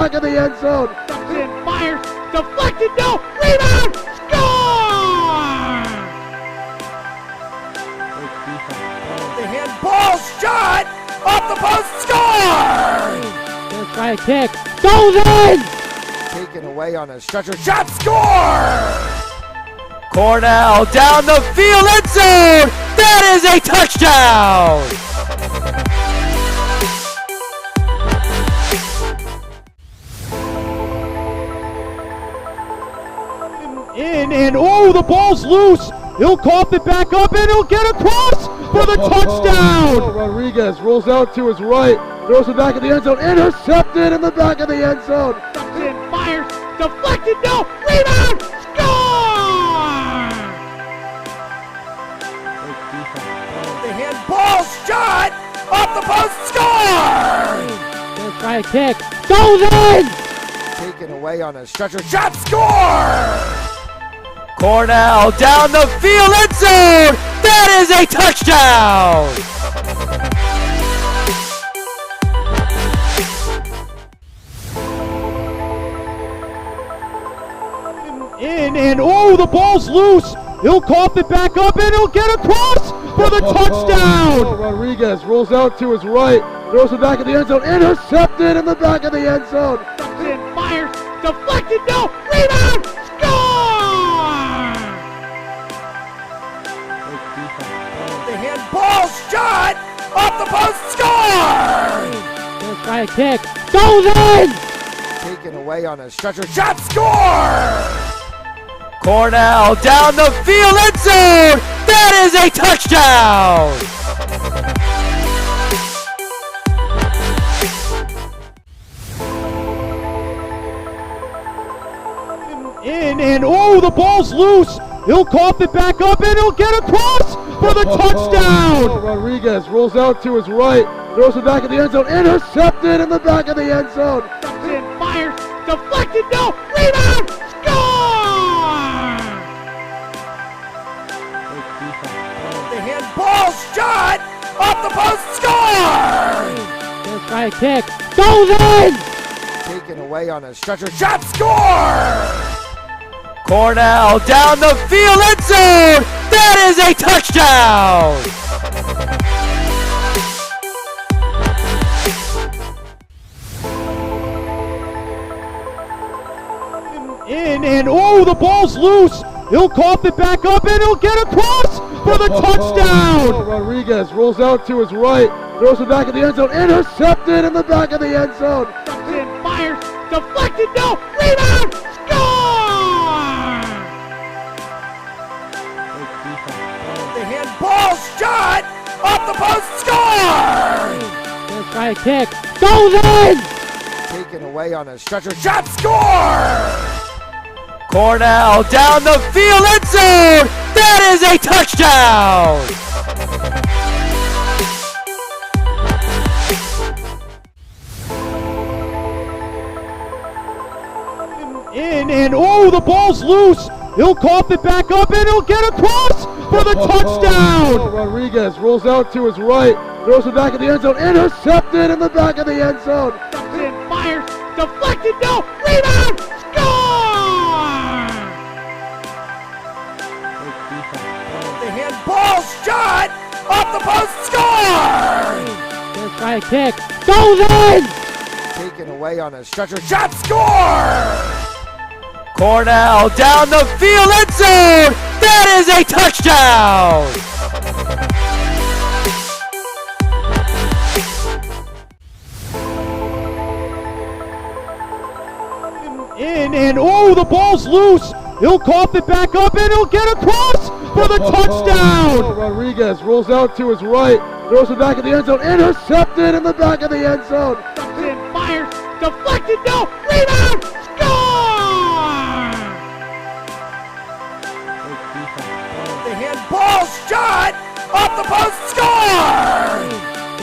back of the end zone. And fires, deflected, no, rebound, score! The handball shot, off the post, score! Let's try a kick, goes in! Taken away on a stretcher, shot, score! Cornell down the field, end zone! That is a touchdown! In and oh, the ball's loose. He'll cough it back up and he'll get across for the touchdown. Rodriguez rolls out to his right, throws it back in the end zone, intercepted in the back of the end zone. And fires, deflected, no, rebound, score! The handball shot, off the post, score! Let's try a kick, goes in! Taken away on a stretcher, shot, score! Cornell down the field, end zone! That is a touchdown! In and oh, the ball's loose. He'll cough it back up and he'll get across for the touchdown. Rodriguez rolls out to his right, throws it back in the end zone, intercepted in the back of the end zone. And fires, deflected, no, rebound, score! The handball shot, off the post, score! Let's try a kick, goes in! Taken away on a stretcher, shot, score! Cornell down the field, end zone! That is a touchdown! In and oh, the ball's loose. He'll cough it back up and he'll get across for the touchdown. Rodriguez rolls out to his right, throws it back in the end zone, intercepted in the back of the end zone. And fires, deflected, no, rebound, score! The handball shot, off the post, score! Let's try a kick, goes in! Taken away on a stretcher, shot, score! Cornell down the field, end zone! That is a touchdown! In and oh, the ball's loose. He'll cough it back up and he'll get across for the touchdown. Rodriguez rolls out to his right, throws it back in the end zone, intercepted in the back of the end zone. And fires, deflected, no, rebound, score! The handball shot, off the post, score! Let's try a kick, goes in! Taken away on a stretcher, shot, score! Cornell down the field, end zone! That is a touchdown! In and oh, the ball's loose. He'll cough it back up and he'll get across for the touchdown. Rodriguez rolls out to his right, throws it back in the end zone, intercepted in the back of the end zone. And fires, deflected, no, rebound, score! The handball shot, off the post, score! Let's try a kick, goes in! Taken away on a stretcher, shot, score! Cornell down the field, end zone! That is a touchdown! In and oh, the ball's loose. He'll cough it back up and he'll get across for the touchdown. Rodriguez rolls out to his right, throws it back in the end zone, intercepted in the back of the end zone. And fires, deflected, no, rebound, score! The handball shot, off the post, score!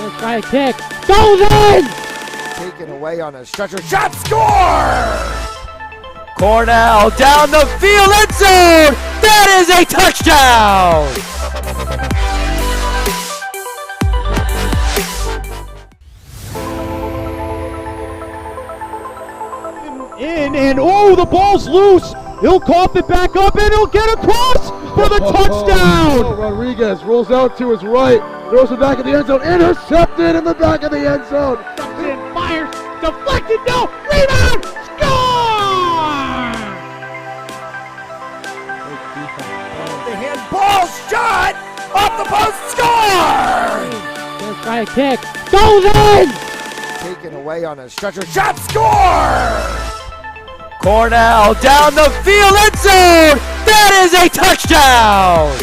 Let's try a kick, goes in! Taken away on a stretcher, shot, score! Cornell down the field, end zone! That is a touchdown! In and oh, the ball's loose. He'll cough it back up and he'll get across for the touchdown. Rodriguez rolls out to his right, throws it back in the end zone, intercepted in the back of the end zone. And fires, deflected, no, rebound, score! The handball shot off the post, score! Let's try a kick, goes in! Taken away on a stretcher, shot, score! Cornell down the field, end zone! That is a touchdown!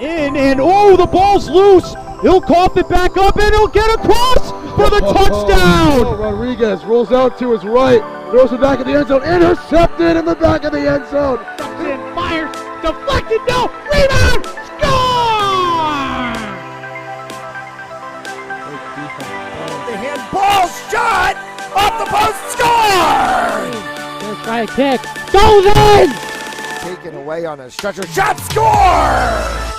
In and oh, the ball's loose. He'll cough it back up and he'll get across for the touchdown. Rodriguez rolls out to his right, throws it back in the end zone, intercepted in the back of the end zone. And fires, deflected, no, rebound, score! The handball shot off the post, score! Let's try a kick, goes in! Taken away on a stretcher, shot, score!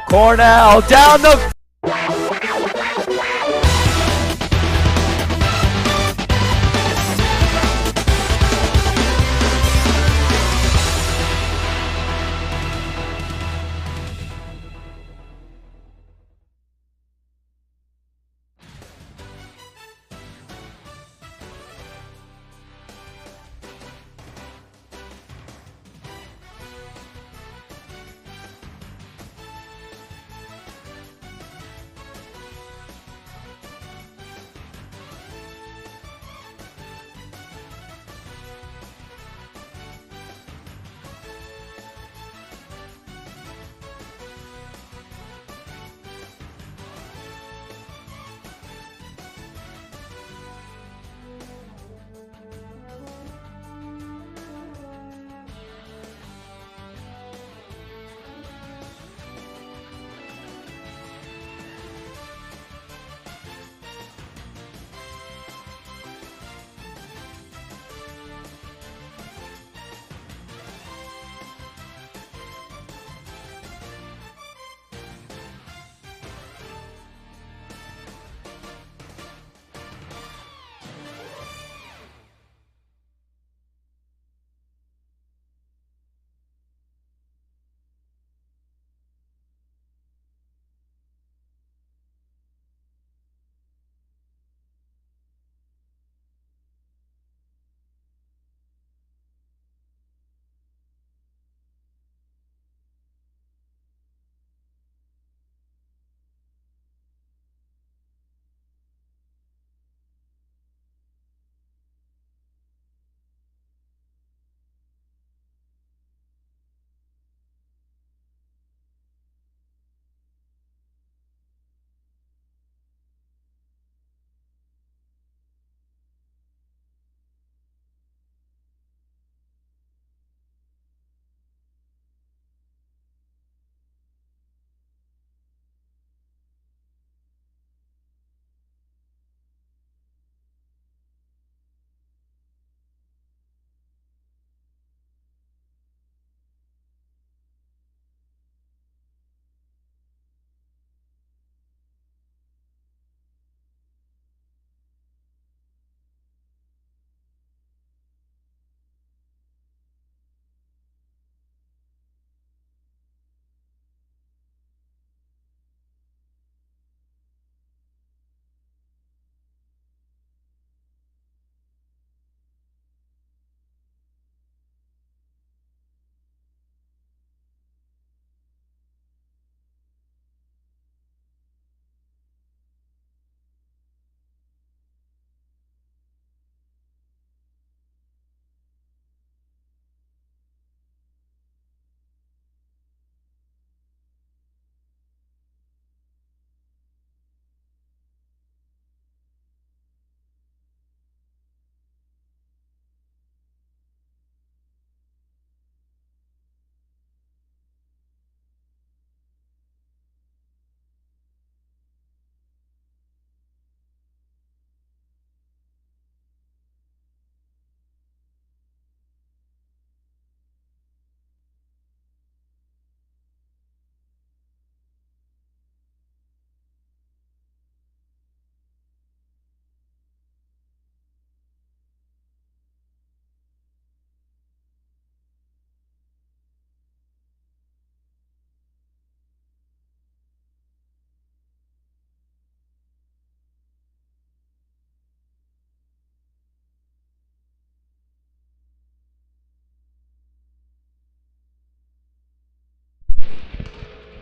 Cornell down the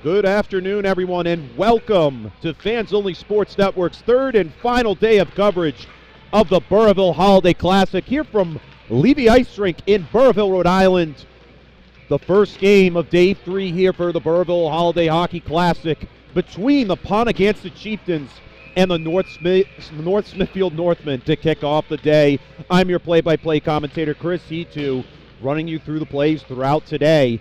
Good afternoon, everyone, and welcome to Fans Only Sports Network's third and final day of coverage of the Burrillville Holiday Classic here from Levy Ice Rink in Burrillville, Rhode Island. The first game of Day 3 here for the Burrillville Holiday Hockey Classic between the Ponaganset Chieftains and the North Smithfield Northmen to kick off the day. I'm your play-by-play commentator, Chris Hetu, running you through the plays throughout today,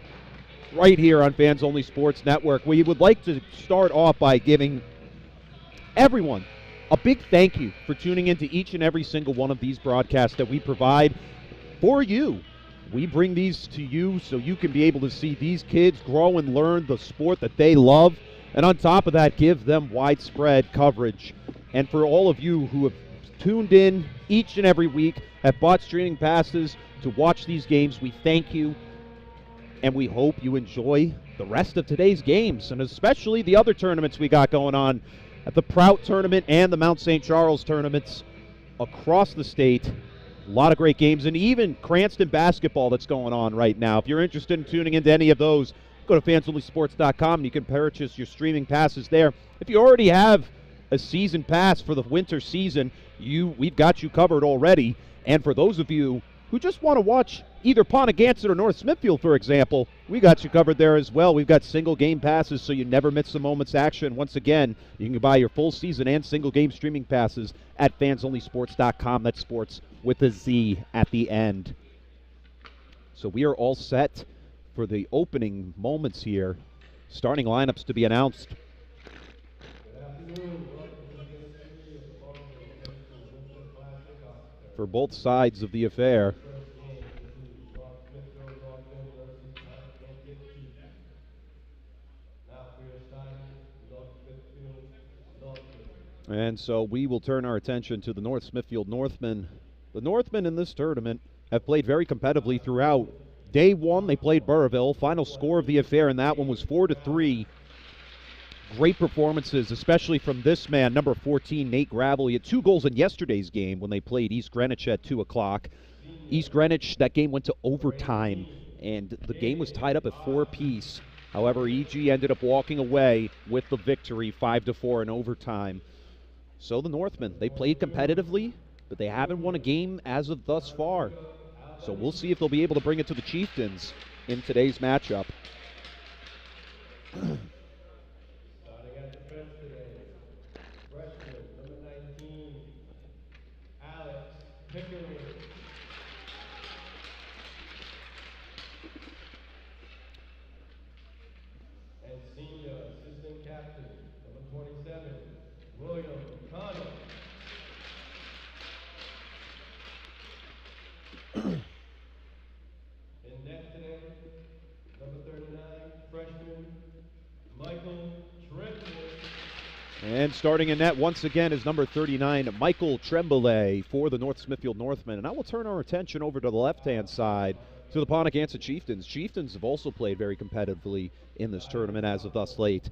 right here on Fans Only Sports Network. We would like to start off by giving everyone a big thank you for tuning into each and every single one of these broadcasts that we provide for you. We bring these to you so you can be able to see these kids grow and learn the sport that they love, and on top of that, give them widespread coverage. And for all of you who have tuned in each and every week, have bought streaming passes to watch these games, we thank you. And we hope you enjoy the rest of today's games, and especially the other tournaments we got going on at the Prout Tournament and the Mount St. Charles tournaments across the state. A lot of great games, and even Cranston basketball that's going on right now. If you're interested in tuning into any of those, go to fansonlysports.com and you can purchase your streaming passes there. If you already have a season pass for the winter season, we've got you covered already. And for those of you who just want to watch either Ponaganset or North Smithfield, for example, we got you covered there as well. We've got single game passes so you never miss a moment's action. Once again, you can buy your full season and single game streaming passes at fansonlysports.com. That's sports with a Z at the end. So we are all set for the opening moments here. Starting lineups to be announced. For both sides of the affair. And so we will turn our attention to the North Smithfield Northmen. The Northmen in this tournament have played very competitively throughout. Day 1, they played Burrillville. Final score of the affair in that one was 4-3. Great performances, especially from this man, number 14, Nate Gravel. He had 2 goals in yesterday's game when they played East Greenwich at 2 o'clock. East Greenwich, that game went to overtime, and the game was tied up at 4 apiece. However, EG ended up walking away with the victory, 5-4 in overtime. So the Northmen, they played competitively, but they haven't won a game as of thus far. So we'll see if they'll be able to bring it to the Chieftains in today's matchup. Starting at defense today, freshman number 19, Alex Pickering. And senior assistant captain, number 27, William Connell. In net today, number 39, freshman Michael Tremblay. And starting in net once again is number 39, Michael Tremblay for the North Smithfield Northmen. And I will turn our attention over to the left-hand side to the Ponaganset Chieftains. Chieftains have also played very competitively in this tournament as of thus late.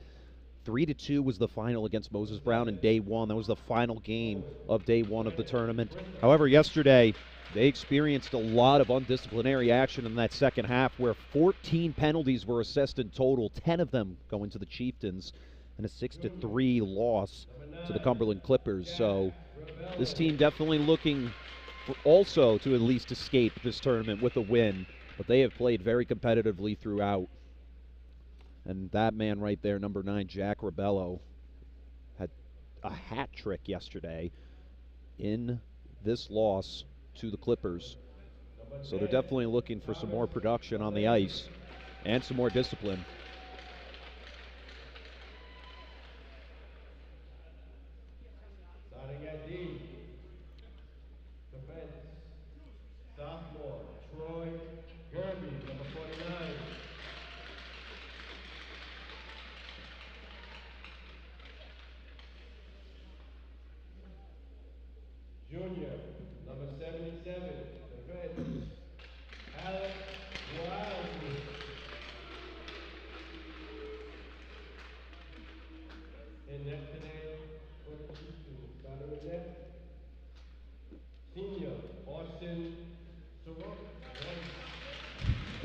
3-2 was the final against Moses Brown in Day 1. That was the final game of Day 1 of the tournament. However, yesterday, they experienced a lot of undisciplinary action in that second half where 14 penalties were assessed in total, 10 of them going to the Chieftains, and a 6-3 loss to the Cumberland Clippers. So this team definitely looking also to at least escape this tournament with a win, but they have played very competitively throughout. And that man right there, number 9, Jack Rebello, had a hat trick yesterday in this loss to the Clippers. So they're definitely looking for some more production on the ice and some more discipline. Starting at D, defense, sophomore Troy Gerby, number 49. Junior, number 77, defense, Alex Wiley. In net today, for the Chieftains, starting in net, senior Austin Soroka.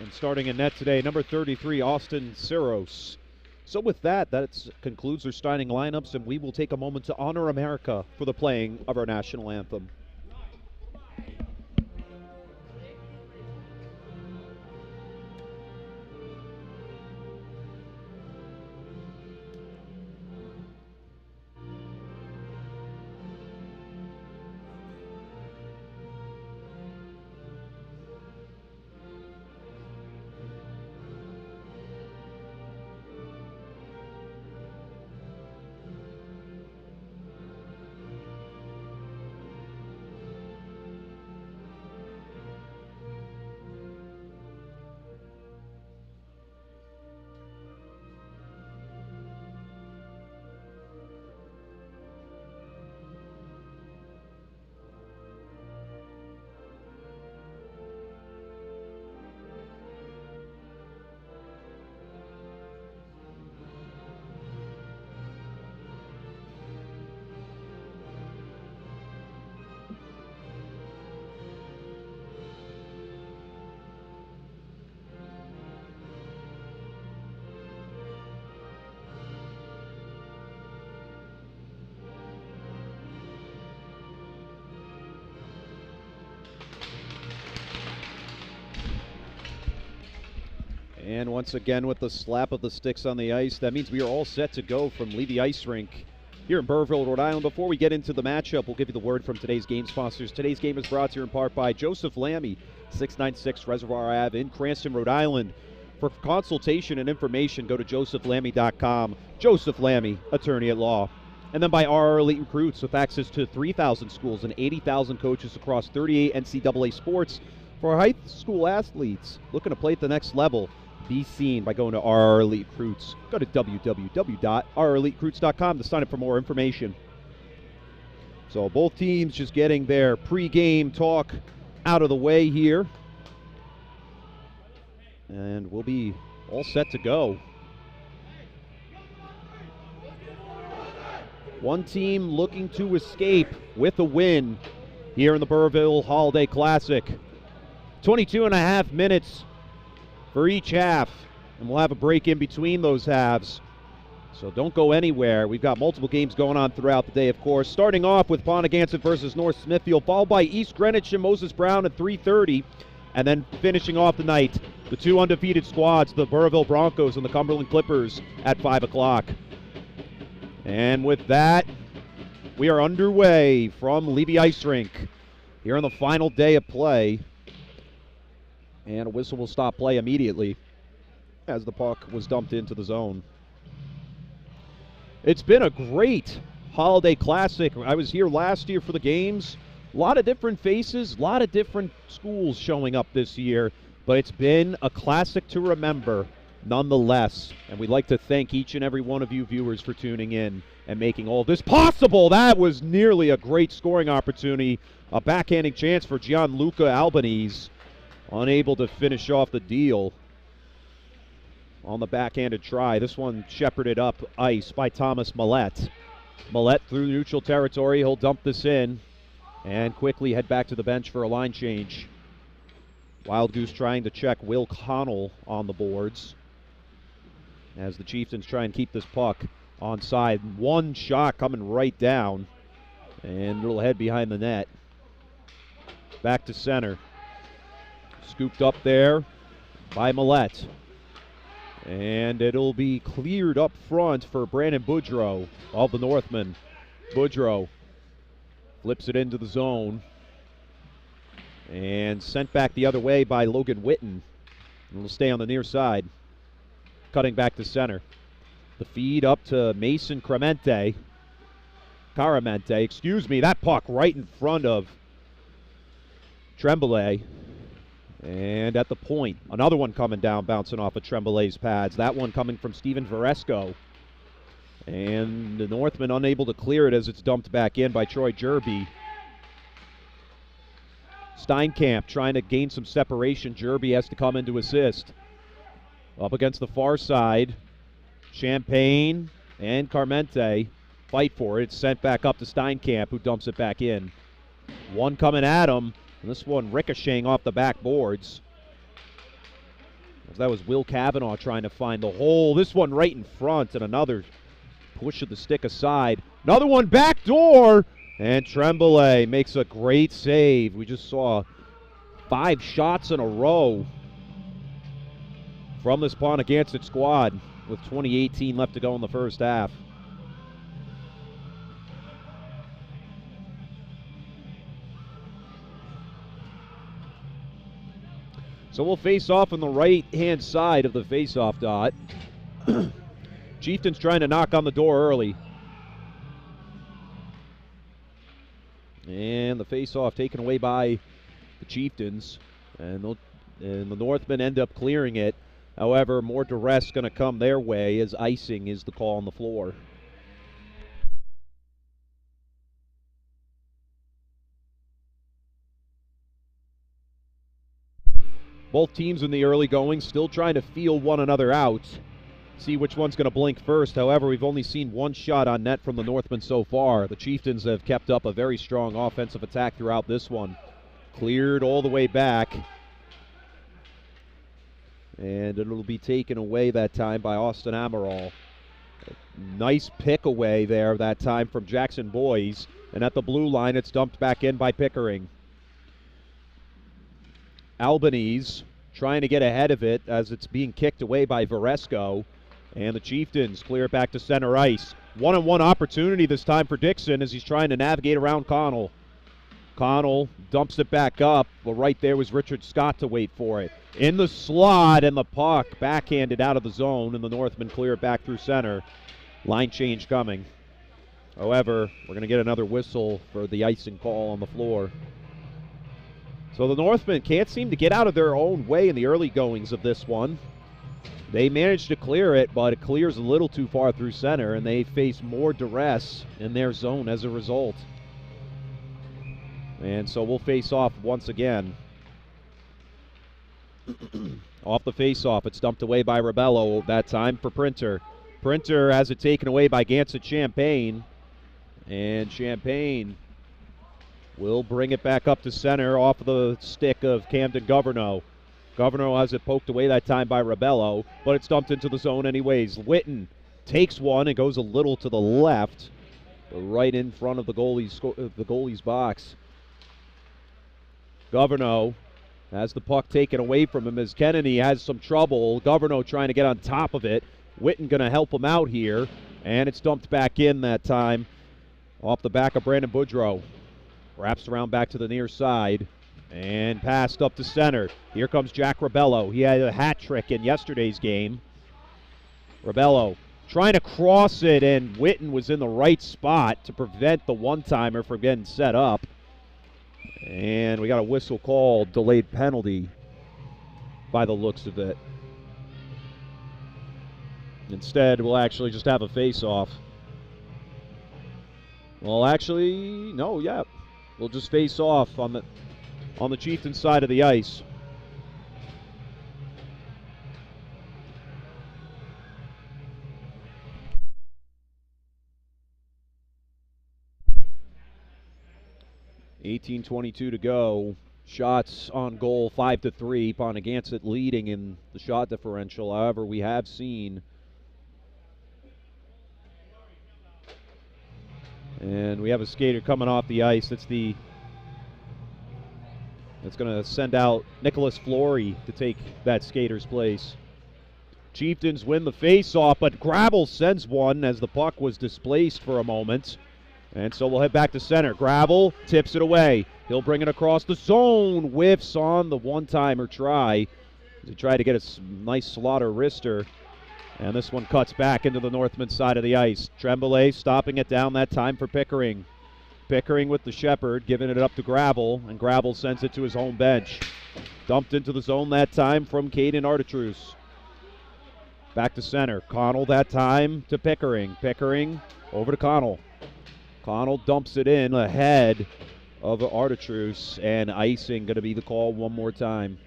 And starting in net today, number 33, Austin Siros. So with that, that concludes our starting lineups, and we will take a moment to honor America for the playing of our national anthem. And once again with the slap of the sticks on the ice, that means we are all set to go from Levy Ice Rink here in Burrillville, Rhode Island. Before we get into the matchup, we'll give you the word from today's game sponsors. Today's game is brought to you in part by Joseph Lammy, 696 Reservoir Ave in Cranston, Rhode Island. For consultation and information, go to josephlammy.com. Joseph Lammy, attorney at law. And then by RR Elite Recruits, with access to 3,000 schools and 80,000 coaches across 38 NCAA sports. For high school athletes looking to play at the next level, be seen by going to RR Elite Recruits. Go to www.rreliterecruits.com to sign up for more information. So both teams just getting their pre-game talk out of the way here. And we'll be all set to go. One team looking to escape with a win here in the Burrillville Holiday Classic. 22 and a half minutes for each half, and we'll have a break in between those halves. So don't go anywhere. We've got multiple games going on throughout the day, of course. Starting off with Ponaganset versus North Smithfield, followed by East Greenwich and Moses Brown at 3:30. And then finishing off the night, the two undefeated squads, the Burrillville Broncos and the Cumberland Clippers at 5 o'clock. And with that, we are underway from Levy Ice Rink here on the final day of play. And a whistle will stop play immediately as the puck was dumped into the zone. It's been a great Holiday Classic. I was here last year for the games. A lot of different faces, a lot of different schools showing up this year, but it's been a classic to remember nonetheless. And we'd like to thank each and every one of you viewers for tuning in and making all this possible. That was nearly a great scoring opportunity. A backhanding chance for Gianluca Albanese. Unable to finish off the deal on the backhanded try. This one shepherded up ice by Thomas Millette. Millette through neutral territory. He'll dump this in and quickly head back to the bench for a line change. Wild Goose trying to check Will Connell on the boards as the Chieftains try and keep this puck onside. One shot coming right down, and it'll head behind the net. Back to center. Scooped up there by Millette. And it'll be cleared up front for Brandon Boudreau of the Northmen. Boudreau flips it into the zone. And sent back the other way by Logan Witten. And it'll stay on the near side. Cutting back to center. The feed up to Mason Caramente. That puck right in front of Tremblay. And at the point, another one coming down, bouncing off of Tremblay's pads. That one coming from Steven Varesco. And the Northmen unable to clear it as it's dumped back in by Troy Jerby. Steinkamp trying to gain some separation. Jerby has to come in to assist. Up against the far side. Champagne and Carmente fight for it. It's sent back up to Steinkamp, who dumps it back in. One coming at him. And this one ricocheting off the backboards. That was Will Cavanaugh trying to find the hole. This one right in front, and another push of the stick aside. Another one back door, and Tremblay makes a great save. We just saw 5 shots in a row from this Ponaganset squad with 20:18 left to go in the first half. So we'll face off on the right-hand side of the face-off dot. Chieftains trying to knock on the door early. And the face-off taken away by the Chieftains. And the Northmen end up clearing it. However, more duress going to come their way as icing is the call on the floor. Both teams in the early going still trying to feel one another out, see which one's going to blink first. However, we've only seen 1 shot on net from the Northmen so far. The Chieftains have kept up a very strong offensive attack throughout this one. Cleared all the way back. And it'll be taken away that time by Austin Amaral. Nice pick away there that time from Jackson Boys. And at the blue line, it's dumped back in by Pickering. Albanese trying to get ahead of it as it's being kicked away by Varesco. And the Chieftains clear it back to center ice. One-on-one opportunity this time for Dixon as he's trying to navigate around Connell. Connell dumps it back up, but right there was Richard Scott to wait for it. In the slot, and the puck backhanded out of the zone, and the Northmen clear it back through center. Line change coming. However, we're going to get another whistle for the icing call on the floor. So the Northmen can't seem to get out of their own way in the early goings of this one. They managed to clear it, but it clears a little too far through center, and they face more duress in their zone as a result. And so we'll face off once again. Off the face-off, it's dumped away by Rebello that time for Printer. Printer has it taken away by Gansett Champagne, and Champagne will bring it back up to center off of the stick of Camden Governeau. Governeau has it poked away that time by Rebello, but it's dumped into the zone anyways. Witten takes one and goes a little to the left, right in front of the goalie's box. Governeau has the puck taken away from him as Kennedy has some trouble. Governeau trying to get on top of it. Witten going to help him out here, and it's dumped back in that time off the back of Brandon Boudreau. Wraps around back to the near side and passed up to center. Here comes Jack Rebello. He had a hat trick in yesterday's game. Rebello trying to cross it, and Witten was in the right spot to prevent the one-timer from getting set up. And we got a whistle called, delayed penalty by the looks of it. Instead, we'll actually just have a face-off. Well, actually, no, yeah. We'll just face off on the Chieftain side of the ice. .18:22 to go. Shots on goal 5-3. Ponaganset leading in the shot differential. However, we have seen, and we have a skater coming off the ice. It's going to send out Nicholas Flory to take that skater's place. Chieftains win the face-off, but Gravel sends one as the puck was displaced for a moment. And so we'll head back to center. Gravel tips it away. He'll bring it across the zone. Whiffs on the one-timer try. He tried to get a nice slaughter wrister. And this one cuts back into the Northman side of the ice. Tremblay stopping it down that time for Pickering. Pickering with the Shepherd, giving it up to Gravel, and Gravel sends it to his home bench. Dumped into the zone that time from Caden Artitruse. Back to center. Connell that time to Pickering. Pickering over to Connell. Connell dumps it in ahead of Artitruse, and icing going to be the call one more time.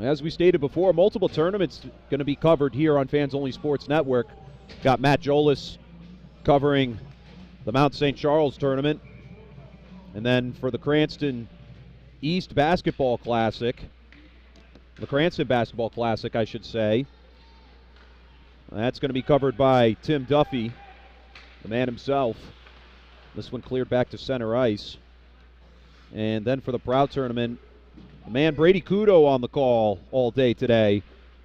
As we stated before, multiple tournaments going to be covered here on Fans Only Sports Network. Got Matt Jolis covering the Mount St. Charles tournament. And then for the Cranston East Basketball Classic. The Cranston Basketball Classic, I should say. That's going to be covered by Tim Duffy, the man himself. This one cleared back to center ice. And then for the Proud Tournament, the man Brady Kudo on the call all day today.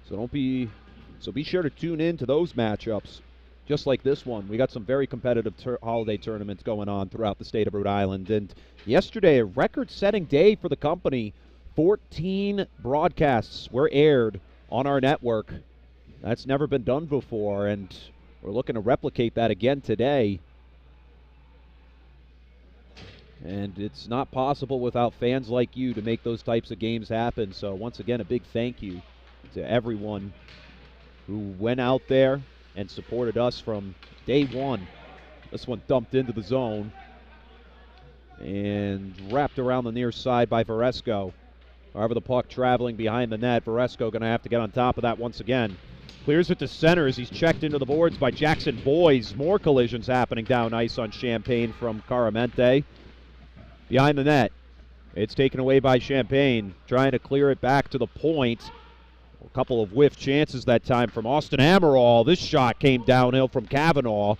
So be sure to tune in to those matchups, just like this one. We got some very competitive holiday tournaments going on throughout the state of Rhode Island. And yesterday, a record-setting day for the company. 14 broadcasts were aired on our network. That's never been done before, and we're looking to replicate that again today. And it's not possible without fans like you to make those types of games happen. So once again, a big thank you to everyone who went out there and supported us from day one. This one dumped into the zone and wrapped around the near side by Varesco. However, the puck traveling behind the net. Varesco going to have to get on top of that once again. Clears it to center as he's checked into the boards by Jackson Boys. More collisions happening down ice on Champagne from Caramente. Behind the net, it's taken away by Champagne, trying to clear it back to the point. A couple of whiff chances that time from Austin Amaral. This shot came downhill from Kavanaugh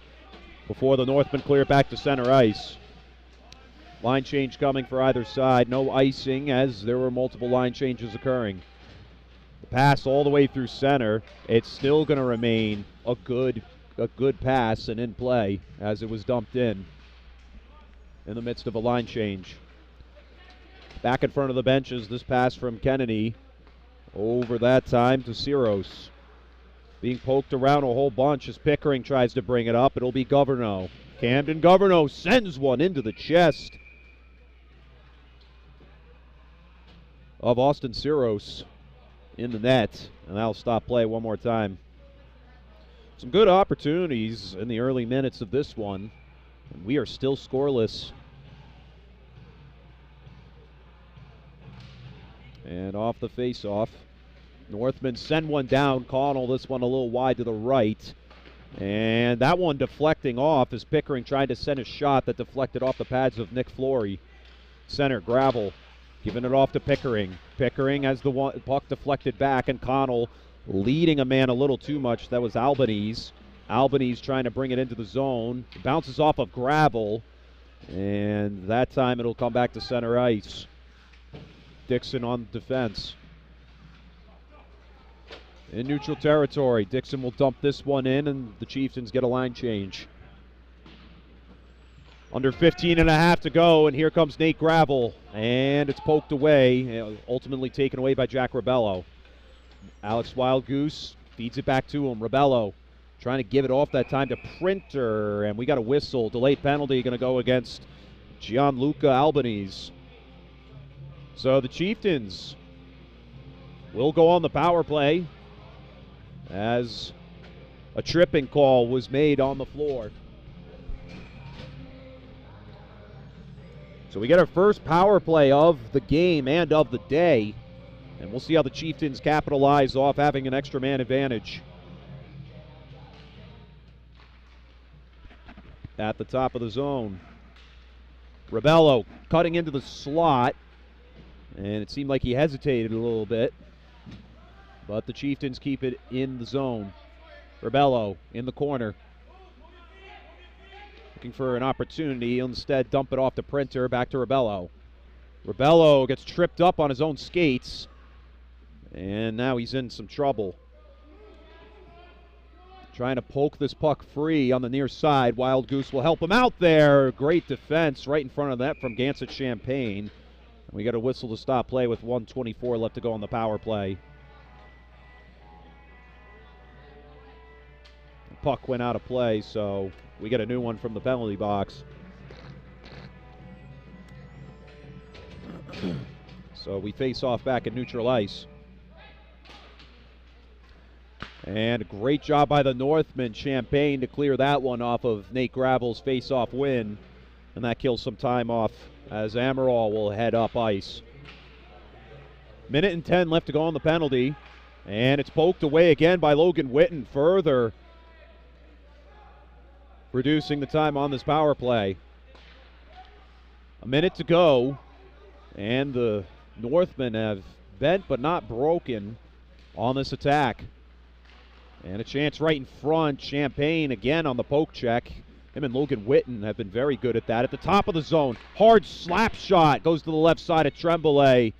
before the Northmen clear it back to center ice. Line change coming for either side. No icing as there were multiple line changes occurring. The pass all the way through center. It's still going to remain a good pass and in play as it was dumped in the midst of a line change. Back in front of the benches, this pass from Kennedy. Over that time to Ciros. Being poked around a whole bunch as Pickering tries to bring it up. It'll be Governo. Camden Governo sends one into the chest of Austin Ciros in the net. And that'll stop play one more time. Some good opportunities in the early minutes of this one. And we are still scoreless. And off the face-off, Northmen send one down. Connell, this one a little wide to the right. And that one deflecting off as Pickering tried to send a shot that deflected off the pads of Nick Flory. Center, Gravel, giving it off to Pickering. Pickering has the puck deflected back, and Connell leading a man a little too much. That was Albanese. Albanese trying to bring it into the zone. It bounces off of Gravel, and that time it'll come back to center ice. Dixon on defense. In neutral territory, Dixon will dump this one in, and the Chieftains get a line change. Under 15 and a half to go, and here comes Nate Gravel, and it's poked away, ultimately taken away by Jack Rebello. Alex Wildgoose feeds it back to him. Rebello trying to give it off that time to Printer, and we got a whistle. Delayed penalty going to go against Gianluca Albanese. So the Chieftains will go on the power play as a tripping call was made on the floor. So we get our first power play of the game and of the day, and we'll see how the Chieftains capitalize off having an extra man advantage. At the top of the zone, Rebello cutting into the slot. And it seemed like he hesitated a little bit. But the Chieftains keep it in the zone. Rebello in the corner. Looking for an opportunity. He'll instead dump it off to Printer. Back to Rebello. Rebello gets tripped up on his own skates. And now he's in some trouble. Trying to poke this puck free on the near side. Wild Goose will help him out there. Great defense right in front of that from Gansett Champagne. We got a whistle to stop play with 1:24 left to go on the power play. The puck went out of play, so we get a new one from the penalty box. So we face off back at neutral ice. And a great job by the Northmen, Champagne, to clear that one off of Nate Gravel's face-off win. And that kills some time off as Amaral will head up ice. Minute and 10 left to go on the penalty. And it's poked away again by Logan Witten, further reducing the time on this power play. A minute to go. And the Northmen have bent but not broken on this attack. And a chance right in front. Champagne again on the poke check. Him and Logan Witten have been very good at that. At the top of the zone, hard slap shot. Goes to the left side of Tremblay.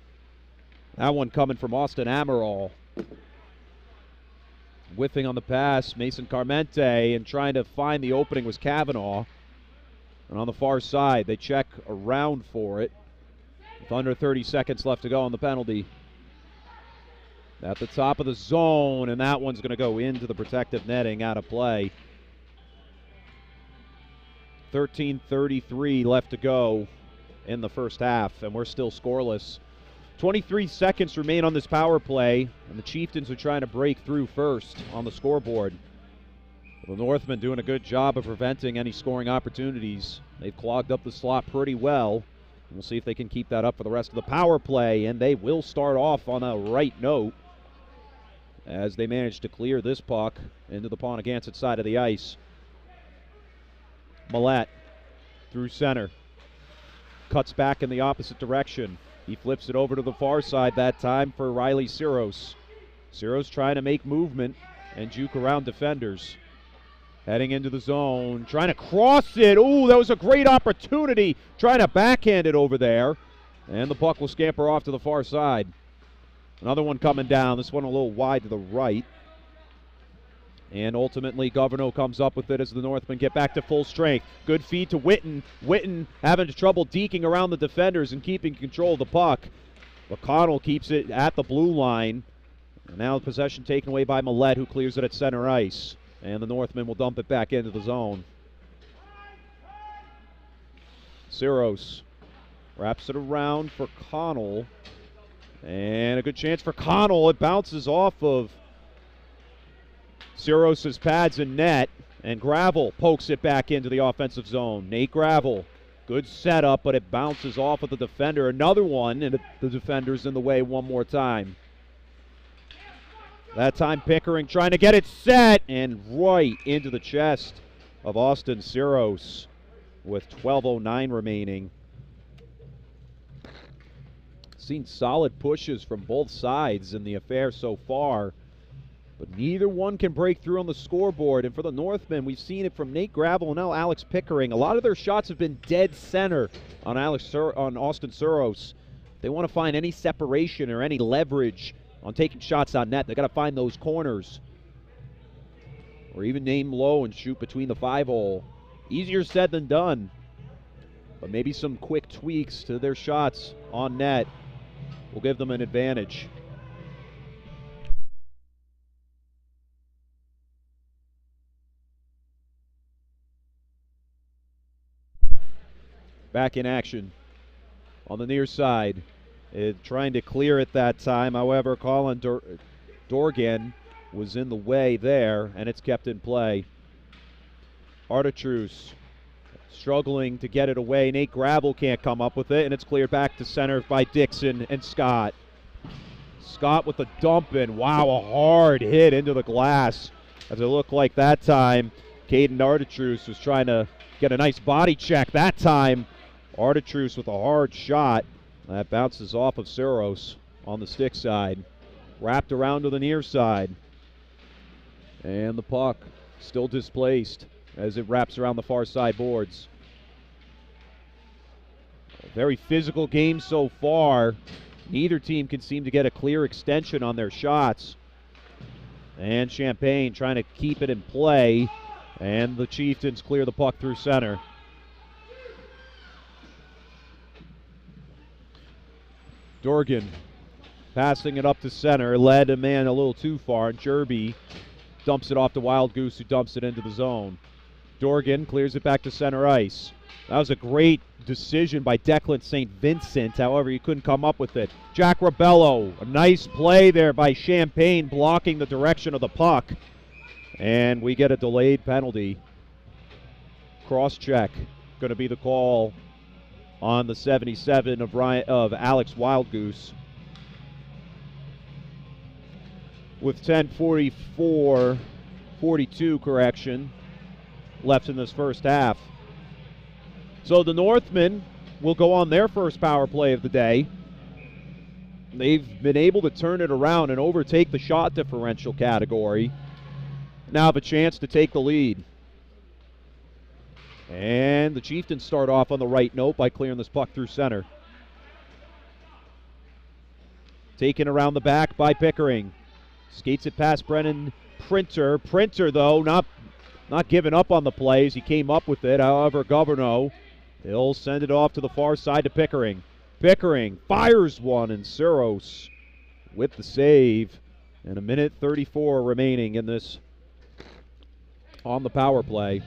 That one coming from Austin Amaral. Whiffing on the pass, Mason Carmente, and trying to find the opening was Kavanaugh. And on the far side, they check around for it. With under 30 seconds left to go on the penalty. At the top of the zone, and that one's going to go into the protective netting, out of play. 13:33 left to go in the first half, and we're still scoreless. 23 seconds remain on this power play, and the Chieftains are trying to break through first on the scoreboard. The Northmen doing a good job of preventing any scoring opportunities. They've clogged up the slot pretty well. We'll see if they can keep that up for the rest of the power play, and they will start off on a right note as they manage to clear this puck into the Ponaganset side of the ice. Millette through center. Cuts back in the opposite direction. He flips it over to the far side that time for Riley Siros. Siros trying to make movement and juke around defenders. Heading into the zone, trying to cross it. Ooh, that was a great opportunity. Trying to backhand it over there. And the puck will scamper off to the far side. Another one coming down. This one a little wide to the right. And ultimately, Governo comes up with it as the Northmen get back to full strength. Good feed to Witten. Witten having trouble deking around the defenders and keeping control of the puck. McConnell keeps it at the blue line. And now possession taken away by Millette, who clears it at center ice. And the Northmen will dump it back into the zone. Siros wraps it around for Connell. And a good chance for Connell. It bounces off of Siros' pads and net. And Gravel pokes it back into the offensive zone. Nate Gravel. Good setup, but it bounces off of the defender. Another one, and the defender's in the way one more time. That time Pickering trying to get it set, and right into the chest of Austin Siros with 12:09 remaining. Seen solid pushes from both sides in the affair so far, but neither one can break through on the scoreboard. And for the Northmen, we've seen it from Nate Gravel and now Alex Pickering. A lot of their shots have been dead center on Austin Siros. They want to find any separation or any leverage on taking shots on net. They got to find those corners, or even aim low and shoot between the 5-hole. Easier said than done, but maybe some quick tweaks to their shots on net will give them an advantage. Back in action on the near side. Trying to clear it that time. However, Colin Dorgan was in the way there, and it's kept in play. Artitruse struggling to get it away. Nate Gravel can't come up with it, and it's cleared back to center by Dixon and Scott. Scott with the dump in. Wow, a hard hit into the glass. As it looked like that time, Caden Artitruse was trying to get a nice body check. That time, Artitruse with a hard shot. That bounces off of Siros on the stick side. Wrapped around to the near side. And the puck still displaced as it wraps around the far side boards. A very physical game so far. Neither team can seem to get a clear extension on their shots. And Champagne trying to keep it in play. And the Chieftains clear the puck through center. Dorgan passing it up to center, led a man a little too far, and Jerby dumps it off to Wild Goose, who dumps it into the zone. Dorgan clears it back to center ice. That was a great decision by Declan St. Vincent, however, he couldn't come up with it. Jack Rabello, a nice play there by Champagne, blocking the direction of the puck. And we get a delayed penalty. Cross-check going to be the call on the 77 of Alex Wildgoose. With 10:44-42 correction left in this first half. So the Northmen will go on their first power play of the day. They've been able to turn it around and overtake the shot differential category. Now have a chance to take the lead. And the Chieftains start off on the right note by clearing this puck through center. Taken around the back by Pickering. Skates it past Brennan Printer. Printer, though, not giving up on the plays. He came up with it. However, Governo, he'll send it off to the far side to Pickering. Pickering fires one, and Suros with the save. And 1:34 remaining in this on the power play.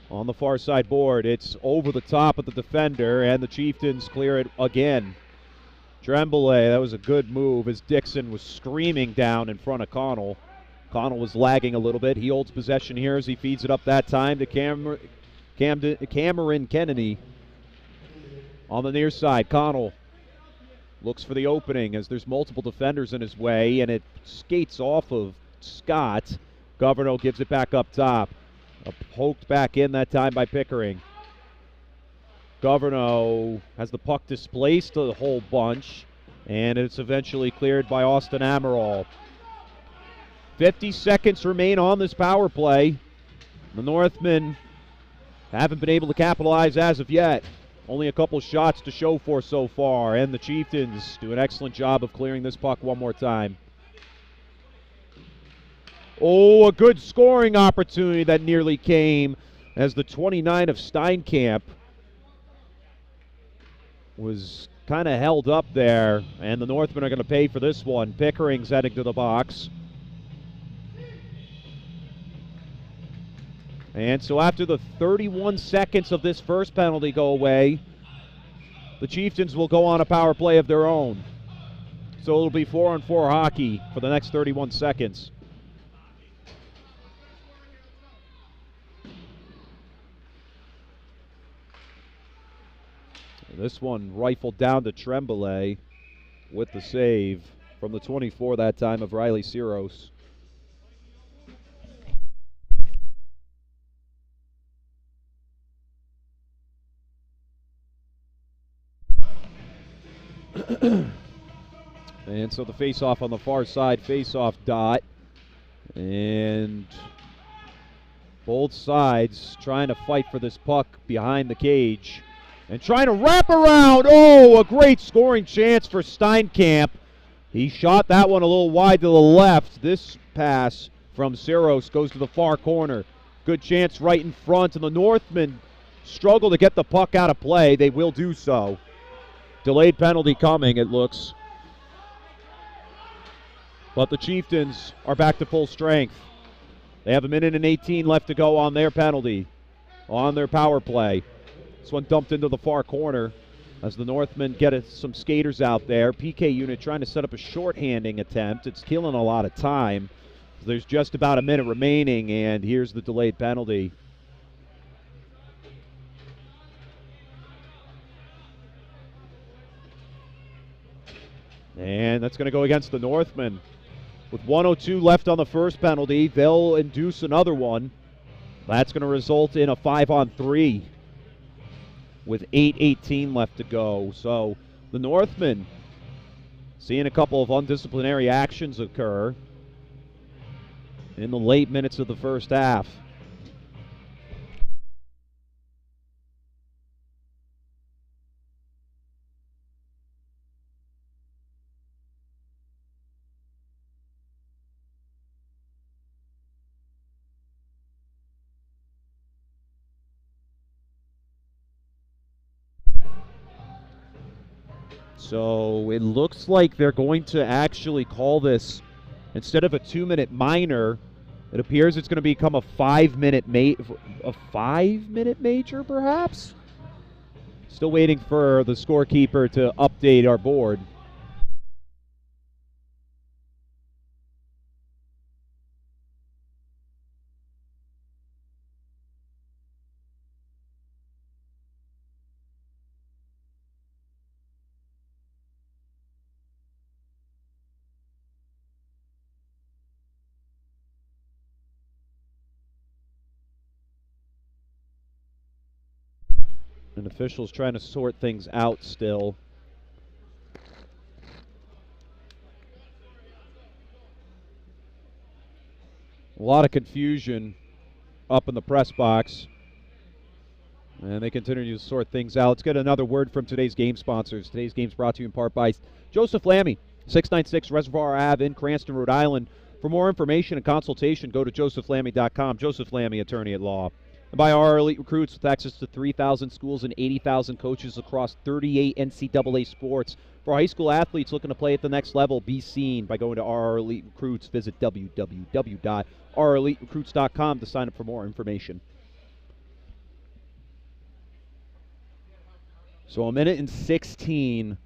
On the far side board, it's over the top of the defender, and the Chieftains clear it again. Tremblay, that was a good move as Dixon was screaming down in front of Connell. Connell was lagging a little bit. He holds possession here as he feeds it up that time to Cameron Kennedy. On the near side, Connell looks for the opening as there's multiple defenders in his way, and it skates off of Scott. Governo gives it back up top. Poked back in that time by Pickering. Governo has the puck displaced a whole bunch, and it's eventually cleared by Austin Amaral. 50 seconds remain on this power play. The Northmen haven't been able to capitalize as of yet. Only a couple shots to show for so far, and the Chieftains do an excellent job of clearing this puck one more time. Oh, a good scoring opportunity that nearly came as the 29 of Steinkamp was kind of held up there, and the Northmen are going to pay for this one. Pickering's heading to the box. And so after the 31 seconds of this first penalty go away, the Chieftains will go on a power play of their own. So it'll be 4-on-4 hockey for the next 31 seconds. This one rifled down to Tremblay with the save from the 24 that time of Riley Siros. And so the face-off on the far side, face-off dot. And both sides trying to fight for this puck behind the cage. And trying to wrap around. Oh, a great scoring chance for Steinkamp. He shot that one a little wide to the left. This pass from Siros goes to the far corner. Good chance right in front, and the Northmen struggle to get the puck out of play. They will do so. Delayed penalty coming, it looks. But the Chieftains are back to full strength. They have 1:18 left to go on their penalty, on their power play. This one dumped into the far corner as the Northmen get some skaters out there. PK unit trying to set up a shorthanding attempt. It's killing a lot of time. There's just about a minute remaining, and here's the delayed penalty. And that's going to go against the Northmen. With 1:02 left on the first penalty, they'll induce another one. That's going to result in a 5-on-3 with 8:18 left to go. So the Northmen seeing a couple of undisciplinary actions occur in the late minutes of the first half. So it looks like they're going to actually call this, instead of a 2-minute minor, it appears it's going to become a 5-minute major, perhaps? Still waiting for the scorekeeper to update our board. And officials trying to sort things out still. A lot of confusion up in the press box. And they continue to sort things out. Let's get another word from today's game sponsors. Today's game is brought to you in part by Joseph Lammy, 696 Reservoir Ave in Cranston, Rhode Island. For more information and consultation, go to josephlammy.com. Joseph Lammy, attorney at law. And by our elite recruits with access to 3,000 schools and 80,000 coaches across 38 NCAA sports. For high school athletes looking to play at the next level, be seen by going to RR Elite Recruits. Visit www.rreliterecruits.com to sign up for more information. So a minute and 16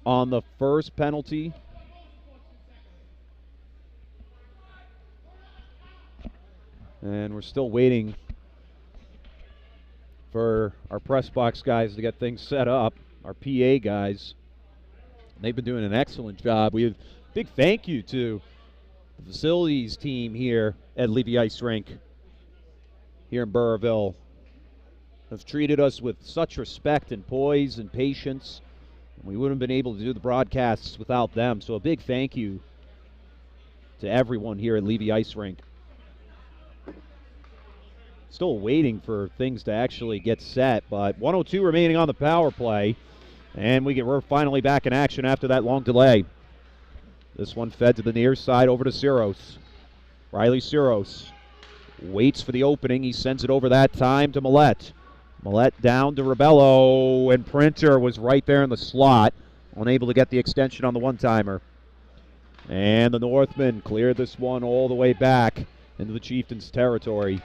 on the first penalty. And we're still waiting for our press box guys to get things set up, our PA guys. They've been doing an excellent job. We have a big thank you to the facilities team here at Levy Ice Rink here in Burrillville. Have treated us with such respect and poise and patience. We wouldn't have been able to do the broadcasts without them. So a big thank you to everyone here at Levy Ice Rink. Still waiting for things to actually get set, but 1:02 remaining on the power play. And we're finally back in action after that long delay. This one fed to the near side over to Siros. Riley Siros waits for the opening. He sends it over that time to Millette. Millette down to Rebello, and Printer was right there in the slot, unable to get the extension on the one-timer. And the Northmen cleared this one all the way back into the Chieftains' territory.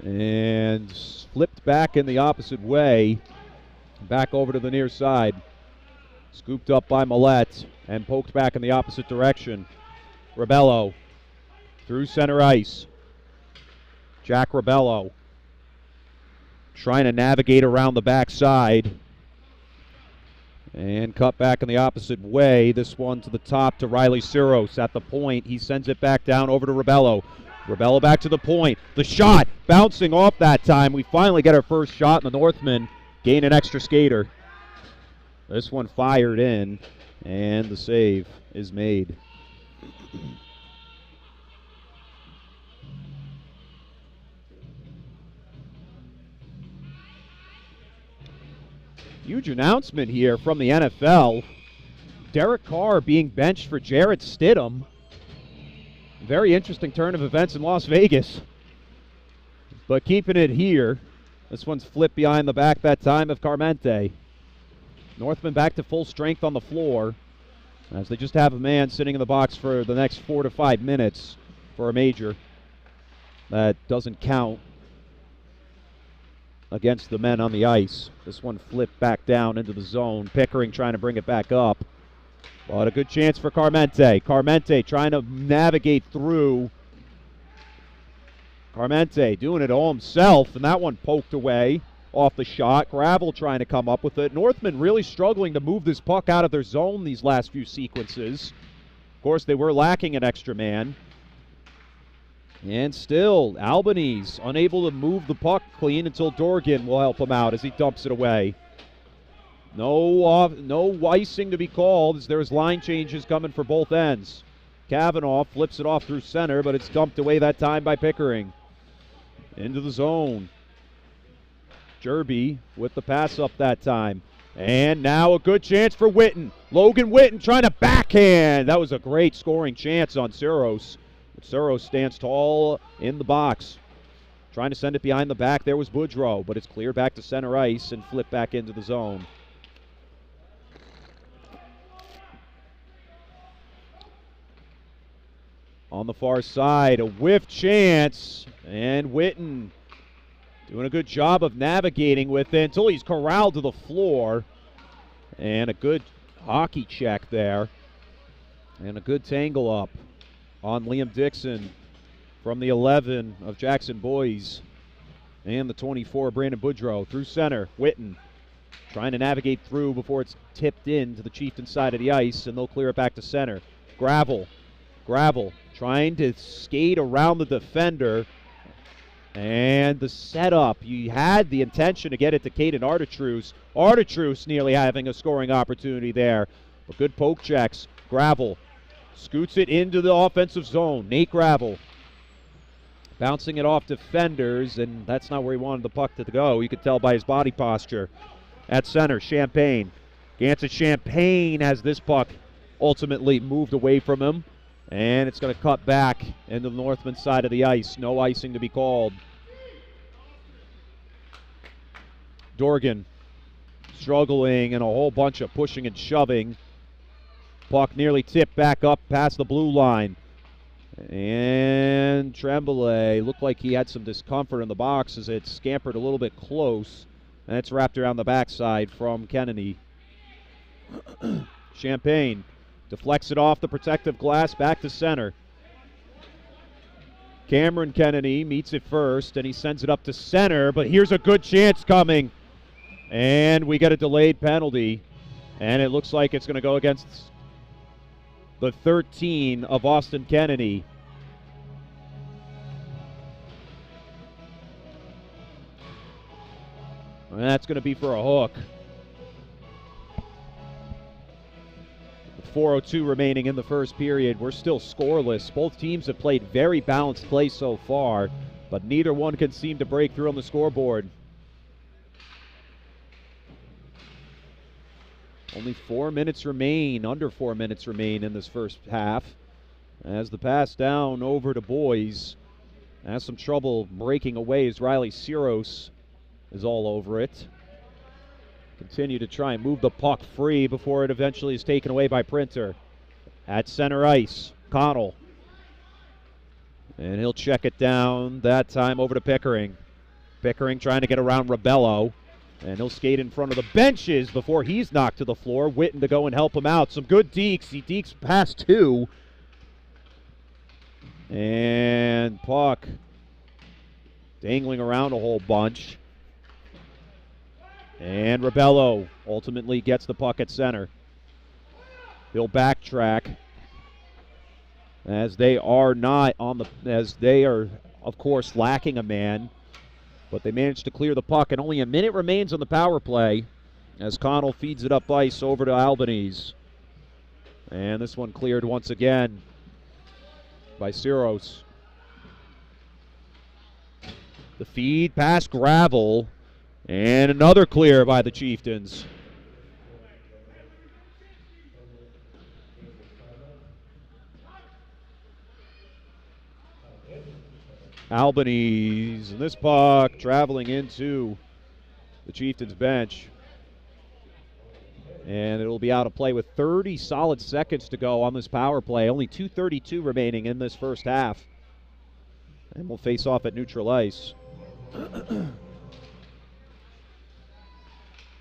And flipped back in the opposite way, back over to the near side. Scooped up by Millette and poked back in the opposite direction. Rebello through center ice. Jack Rebello trying to navigate around the backside. And cut back in the opposite way. This one to the top to Riley Siros at the point. He sends it back down over to Rebello. Rebello back to the point. The shot bouncing off that time. We finally get our first shot, and the Northmen gain an extra skater. This one fired in, and the save is made. Huge announcement here from the NFL. Derek Carr being benched for Jarrett Stidham. Very interesting turn of events in Las Vegas. But keeping it here. This one's flipped behind the back that time of Carmente. Northmen back to full strength on the floor, as they just have a man sitting in the box for the next 4 to 5 minutes for a major. That doesn't count against the men on the ice. This one flipped back down into the zone. Pickering trying to bring it back up. But a good chance for Carmente. Carmente trying to navigate through. Carmente doing it all himself, and that one poked away off the shot. Gravel trying to come up with it. Northmen really struggling to move this puck out of their zone these last few sequences. Of course, they were lacking an extra man. And still, Albanese unable to move the puck clean until Dorgan will help him out as he dumps it away. No icing to be called as there's line changes coming for both ends. Kavanaugh flips it off through center, but it's dumped away that time by Pickering. Into the zone. Jerby with the pass up that time. And now a good chance for Witten. Logan Witten trying to backhand. That was a great scoring chance on Siros. But Siros stands tall in the box. Trying to send it behind the back. There was Boudreau, but it's cleared back to center ice and flipped back into the zone. On the far side, a whiff chance, and Witten doing a good job of navigating with it until he's corralled to the floor. And a good hockey check there. And a good tangle up on Liam Dixon from the 11 of Jackson Boys. And the 24, Brandon Boudreau through center. Witten trying to navigate through before it's tipped in to the Chieftain side of the ice, and they'll clear it back to center. Gravel trying to skate around the defender. And the setup, you had the intention to get it to Caden Artatreuse. Artatreuse nearly having a scoring opportunity there. But good poke checks. Gravel scoots it into the offensive zone. Nate Gravel bouncing it off defenders, and that's not where he wanted the puck to go. You could tell by his body posture. At center, Champagne. Gansett Champagne has this puck ultimately moved away from him. And it's going to cut back into the Northman side of the ice. No icing to be called. Dorgan struggling and a whole bunch of pushing and shoving. Puck nearly tipped back up past the blue line. And Tremblay looked like he had some discomfort in the box as it scampered a little bit close. And it's wrapped around the backside from Kennedy. Champagne deflects it off the protective glass back to center. Cameron Kennedy meets it first, and he sends it up to center, but here's a good chance coming. And we get a delayed penalty, and it looks like it's going to go against the 13 of Austin Kennedy. And that's going to be for a hook. 4:02 remaining in the first period. We're still scoreless. Both teams have played very balanced play so far, but neither one can seem to break through on the scoreboard. Only 4 minutes remain, under 4 minutes remain in this first half. As the pass down over to Boys. Has some trouble breaking away as Riley Siros is all over it. Continue to try and move the puck free before it eventually is taken away by Printer. At center ice, Connell. And he'll check it down, that time over to Pickering. Pickering trying to get around Rebello. And he'll skate in front of the benches before he's knocked to the floor. Witten to go and help him out. Some good dekes. He dekes past two. And puck dangling around a whole bunch. And Rebello ultimately gets the puck at center. He'll backtrack as they are not on the, as they are, of course, lacking a man. But they managed to clear the puck, and only a minute remains on the power play as Connell feeds it up ice over to Albanese. And this one cleared once again by Siros. The feed past Gravel. And another clear by the Chieftains. Albanese, and this puck traveling into the Chieftains bench. And it'll be out of play with 30 solid seconds to go on this power play. Only 2:32 remaining in this first half. And we'll face off at neutral ice.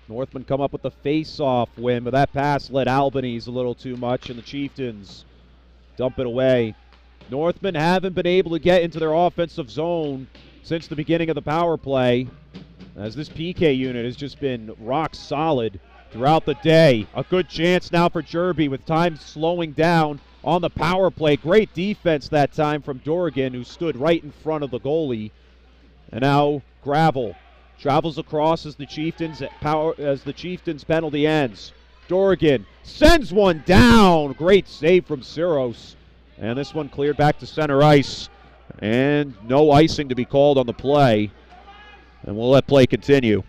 Northman come up with the face-off win, but that pass led Albanese a little too much, and the Chieftains dump it away. Northman haven't been able to get into their offensive zone since the beginning of the power play, as this PK unit has just been rock solid throughout the day. A good chance now for Jerby with time slowing down on the power play. Great defense that time from Dorgan, who stood right in front of the goalie. And now Gravel travels across as the Chieftains penalty ends. Dorgan sends one down. Great save from Siros. And this one cleared back to center ice. And no icing to be called on the play. And we'll let play continue.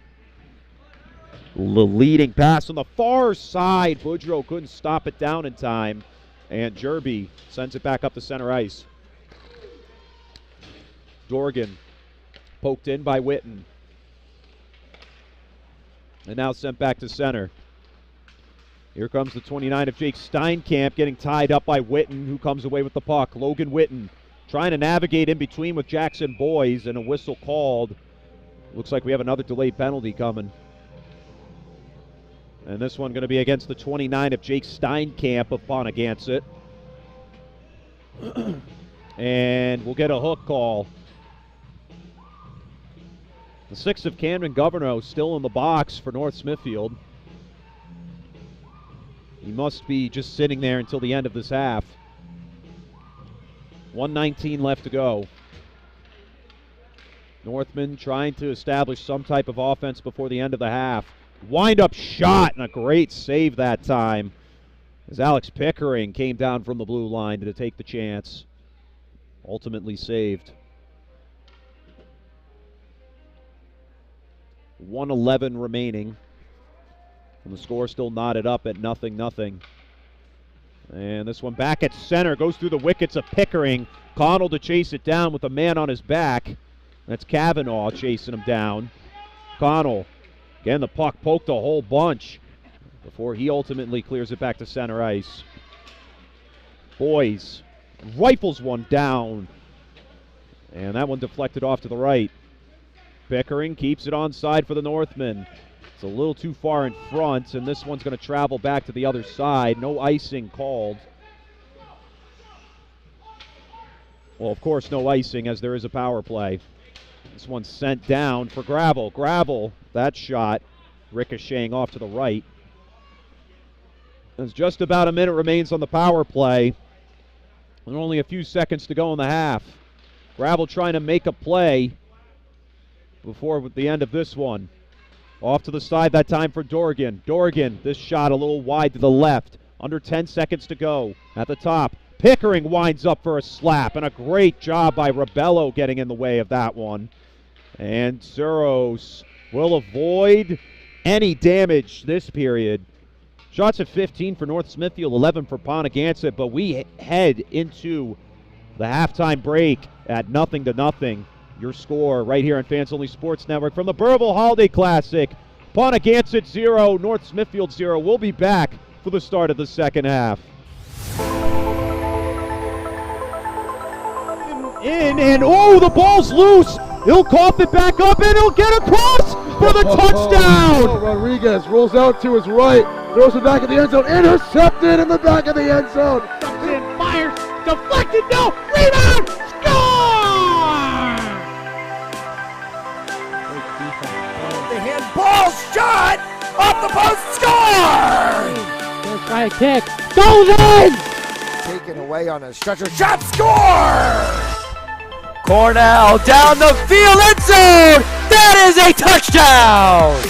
The leading pass on the far side. Boudreau couldn't stop it down in time. And Jerby sends it back up to center ice. Dorgan poked in by Witten. And now sent back to center. Here comes the 29 of Jake Steinkamp getting tied up by Witten, who comes away with the puck. Logan Witten trying to navigate in between with Jackson Boys, and a whistle called. Looks like we have another delayed penalty coming. And this one going to be against the 29 of Jake Steinkamp of Ponaganset. And we'll get a hook call. The 6 of Camden Governo still in the box for North Smithfield. He must be just sitting there until the end of this half. 1:19 left to go. Northman trying to establish some type of offense before the end of the half. Wind-up shot and a great save that time as Alex Pickering came down from the blue line to take the chance. Ultimately saved. 1:11 remaining. And the score still knotted up at 0-0. And this one back at center goes through the wickets of Pickering. Connell to chase it down with a man on his back. That's Kavanaugh chasing him down. Connell, again, the puck poked a whole bunch before he ultimately clears it back to center ice. Boys rifles one down. And that one deflected off to the right. Pickering keeps it onside for the Northmen. It's a little too far in front, and this one's going to travel back to the other side. No icing called. Well, of course, no icing as there is a power play. This one's sent down for Gravel. Gravel, that shot ricocheting off to the right. There's just about a minute remains on the power play, and only a few seconds to go in the half. Gravel trying to make a play before the end of this one. Off to the side that time for Dorgan. Dorgan, this shot a little wide to the left. Under 10 seconds to go. At the top, Pickering winds up for a slap, and a great job by Rebello getting in the way of that one. And Zuros will avoid any damage this period. Shots at 15 for North Smithfield, 11 for Ponaganset, but we head into the halftime break at 0-0. Your score right here on Fans Only Sports Network from the Burrillville Holiday Classic. Ponaganset 0, North Smithfield 0. We'll be back for the start of the second half. And the ball's loose. He'll cough it back up, and he'll get across for the touchdown. Rodriguez rolls out to his right, throws it back in the end zone, intercepted in the back of the end zone. And fires, deflected, no, rebound, score! The handball shot off the post, score! Gonna try a kick, goes in! Taken away on a stretcher, shot, score! Cornell down the field, end zone! That is a touchdown!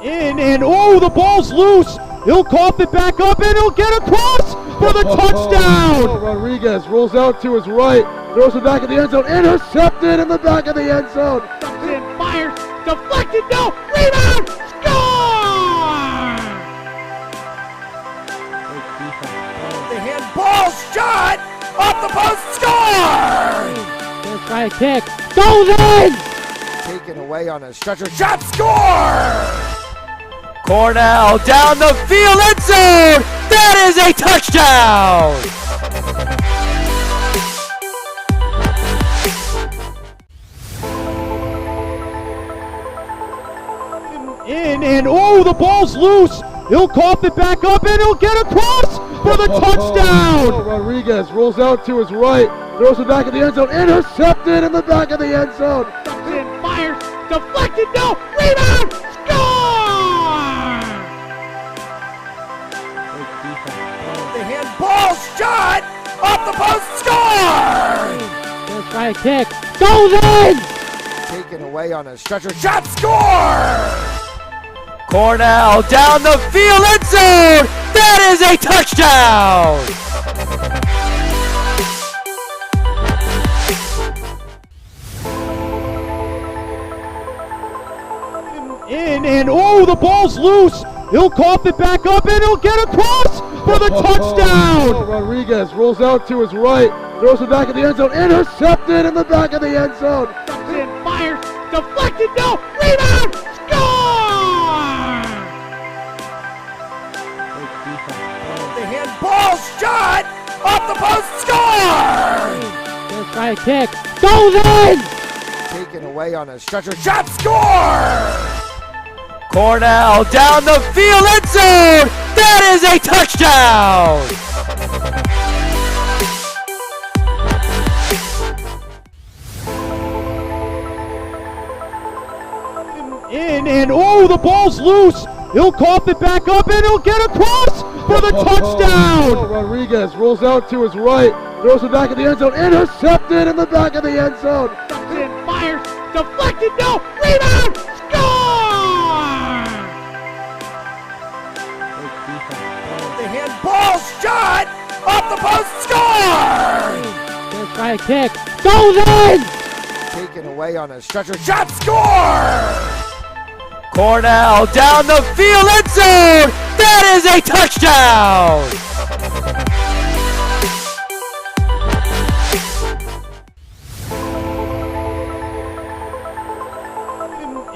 And the ball's loose. He'll cough it back up, and he'll get across for the touchdown. Rodriguez rolls out to his right, throws it back in the end zone, intercepted in the back of the end zone. And fires, deflected, no, rebound, score! The handball shot off the post, score! Gonna try a kick, goes in! Taken away on a stretcher, shot, score! Cornell down the field, end zone! That is a touchdown! And the ball's loose. He'll cough it back up, and he'll get across for the touchdown. Rodriguez rolls out to his right, throws it back in the end zone, intercepted in the back of the end zone. And fires, deflected, no, rebound, score! The handball shot off the post, score! Gonna try a kick, goes in! Taken away on a stretcher, shot, score! Cornell down the field, end zone! That is a touchdown! And the ball's loose. He'll cough it back up, and he'll get across for the touchdown. Rodriguez rolls out to his right, throws it back in the end zone, intercepted in the back of the end zone. And fires, deflected, no, rebound, score! The handball shot off the post, score! Gonna try a kick, goes in! Taken away on a stretcher, shot, score! Cornell down the field, end zone! That is a touchdown! In and oh, the ball's loose. He'll cough it back up and he'll get across for the touchdown. Rodriguez rolls out to his right, throws it back in the end zone, intercepted in the back of the end zone. And fires, deflected, no, rebound, score! The handball shot off the post, score! Just by a kick, goes in! Taken away on a stretcher, shot, score! Cornell down the field, end zone! That is a touchdown!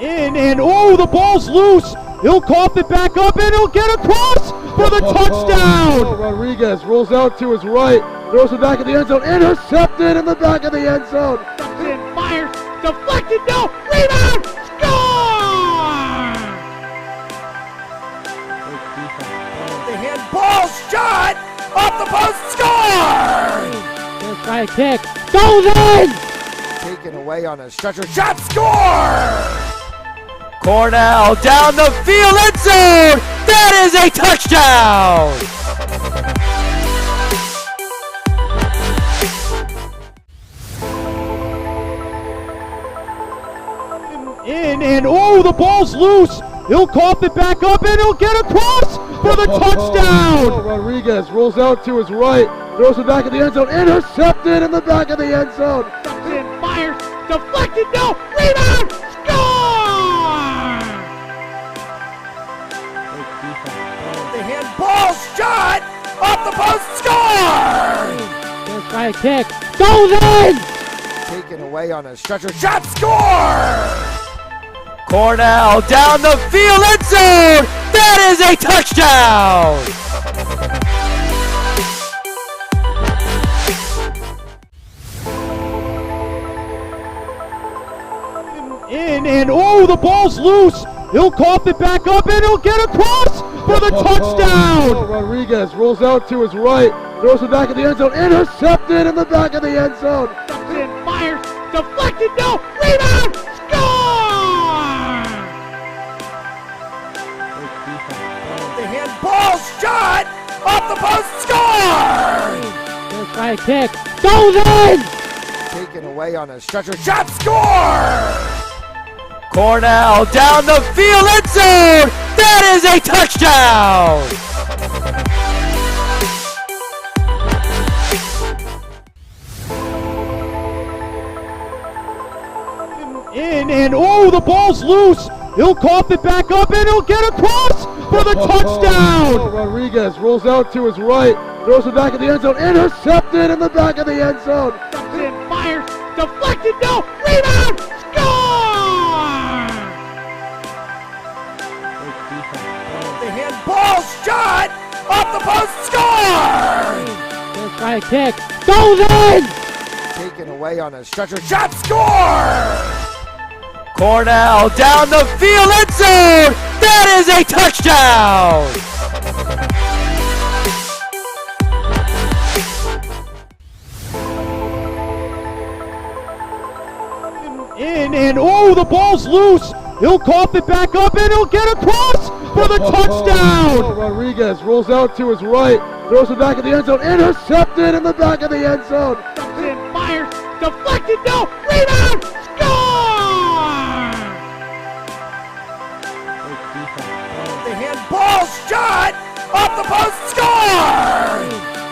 In and oh, the ball's loose. He'll cough it back up and he'll get across for the touchdown. Rodriguez rolls out to his right, throws it back in the end zone, intercepted in the back of the end zone. And fires, deflected, no, rebound, score! The handball shot off the post, score! Just by a kick, goes in! Taken away on a stretcher, shot, score! Cornell down the field, end zone! That is a touchdown! In and oh, the ball's loose. He'll cough it back up and he'll get across for the touchdown. Rodriguez rolls out to his right, throws it back in the end zone, intercepted in the back of the end zone. And fires, deflected, no, rebound, score! The handball shot off the post, score! Just by a kick, goes in! Taken away on a stretcher, shot, score! Cornell down the field, end zone! That is a touchdown! In and oh, the ball's loose. He'll cough it back up and he'll get across for the touchdown. Rodriguez rolls out to his right, throws it back in the end zone, intercepted in the back of the end zone. And fires, deflected, no, rebound, score! The handball shot off the post, score! Just by a kick, goes in! Taken away on a stretcher, shot, score! Cornell down the field, end zone! That is a touchdown! In and oh, the ball's loose. He'll cough it back up and he'll get across for the touchdown. Rodriguez rolls out to his right, throws it back in the end zone, intercepted in the back of the end zone. And fires, deflected, no, rebound, score! The handball shot off the post, score! Just by a kick, goes in! Taken away on a stretcher, shot, score! Cornell down the field, end zone! That is a touchdown! In and oh, the ball's loose. He'll cough it back up and he'll get across for the touchdown. Rodriguez rolls out to his right, throws it back in the end zone, intercepted in the back of the end zone. And fires, deflected, no, rebound, score! The handball shot off the post, score!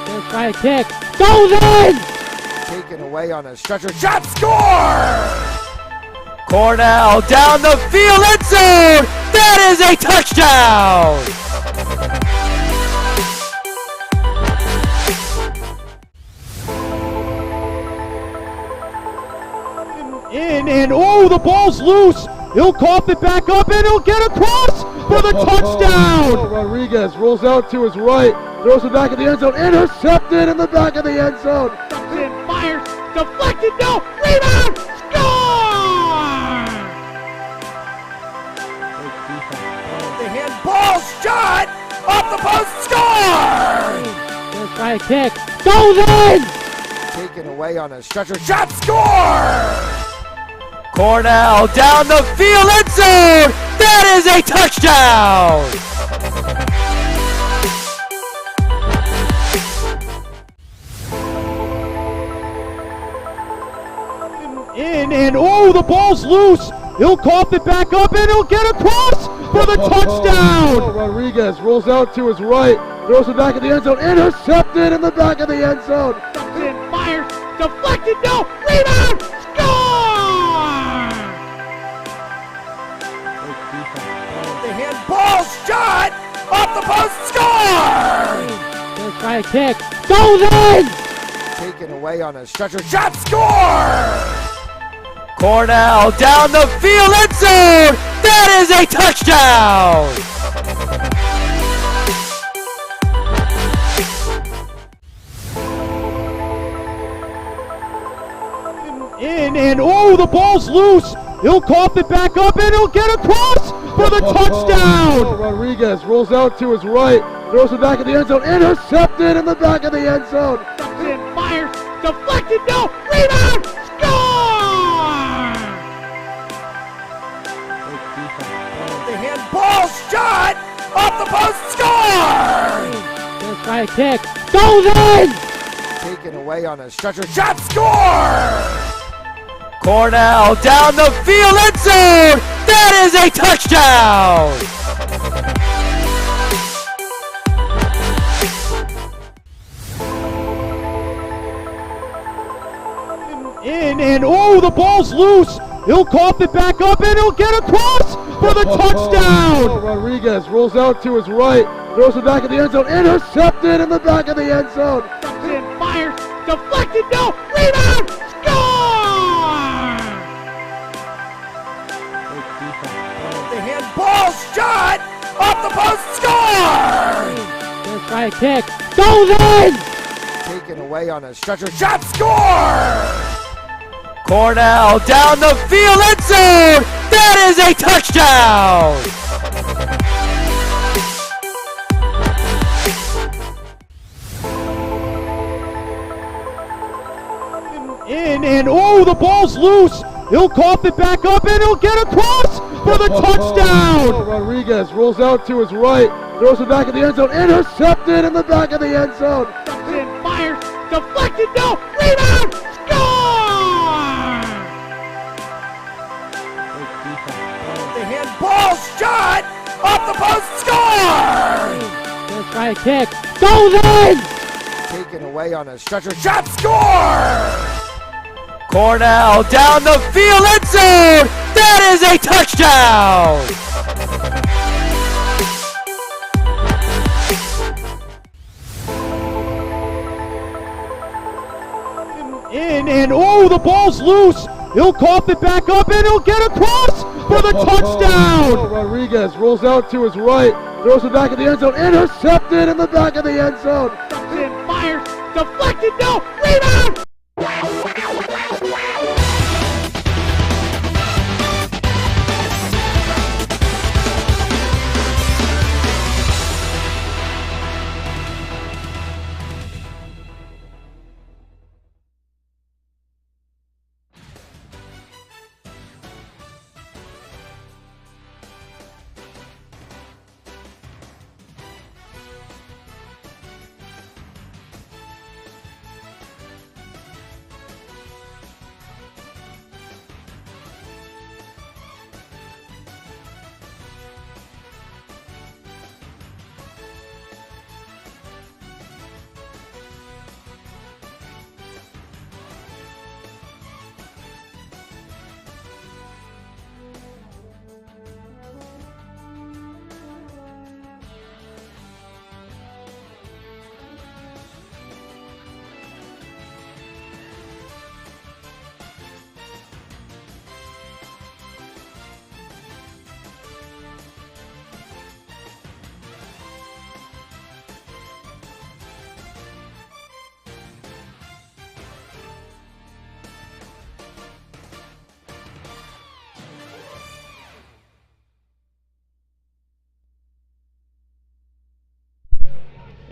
Just by a kick, goes in! Taken away on a stretcher, shot, score! Cornell down the field, end zone! That is a touchdown! In and oh, the ball's loose. He'll cough it back up and he'll get across for the touchdown. Rodriguez rolls out to his right, throws it back in the end zone, intercepted in the back of the end zone. And fires, deflected, no, rebound, score! The handball shot off the post, score! Just by a kick, goes in! Taken away on a stretcher, shot, score! Cornell down the field, end zone. That is a touchdown. In and oh, the ball's loose. He'll cough it back up and he'll get across for the touchdown. Rodriguez rolls out to his right, throws it back in the end zone, intercepted in the back of the end zone. And fires. Deflected. No. Rebound. Score! The handball shot off the post, score! Let's try a kick. Goes in! Taken away on a stretcher, shot, score! Cornell down the field, end zone! That is a touchdown! In and oh, the ball's loose. He'll cough it back up and he'll get across for the touchdown. Rodriguez rolls out to his right, throws it back in the end zone, intercepted in the back of the end zone. And fires. Deflected. No. Rebound. Score! The handball shot off the post, score! Let's try a kick. Goes in! Taken away on a stretcher, shot, score! Cornell down the field, end zone! That is a touchdown! In and oh, the ball's loose. He'll cough it back up and he'll get across for the touchdown. Rodriguez rolls out to his right, throws it back in the end zone, intercepted in the back of the end zone. And fires. Deflected. No. Rebound. Score! The handball shot off the post, score! Let's try a kick. Goes in! Taken away on a stretcher, shot, score! Cornell down the field, end zone! That is a touchdown! In and oh, the ball's loose. He'll cough it back up and he'll get across for the touchdown. Rodriguez rolls out to his right, throws it back in the end zone, intercepted in the back of the end zone. And fires. Deflected. No. Rebound. Score! The handball shot off the post, score! Let's try a kick. Goes in! Taken away on a stretcher, shot, score! Cornell down the field, end zone! That is a touchdown! In and oh, the ball's loose. He'll cough it back up and he'll get across for the touchdown. Rodriguez rolls out to his right, throws it back in the end zone, intercepted in the back of the end zone. And fires. Deflected. No. Rebound.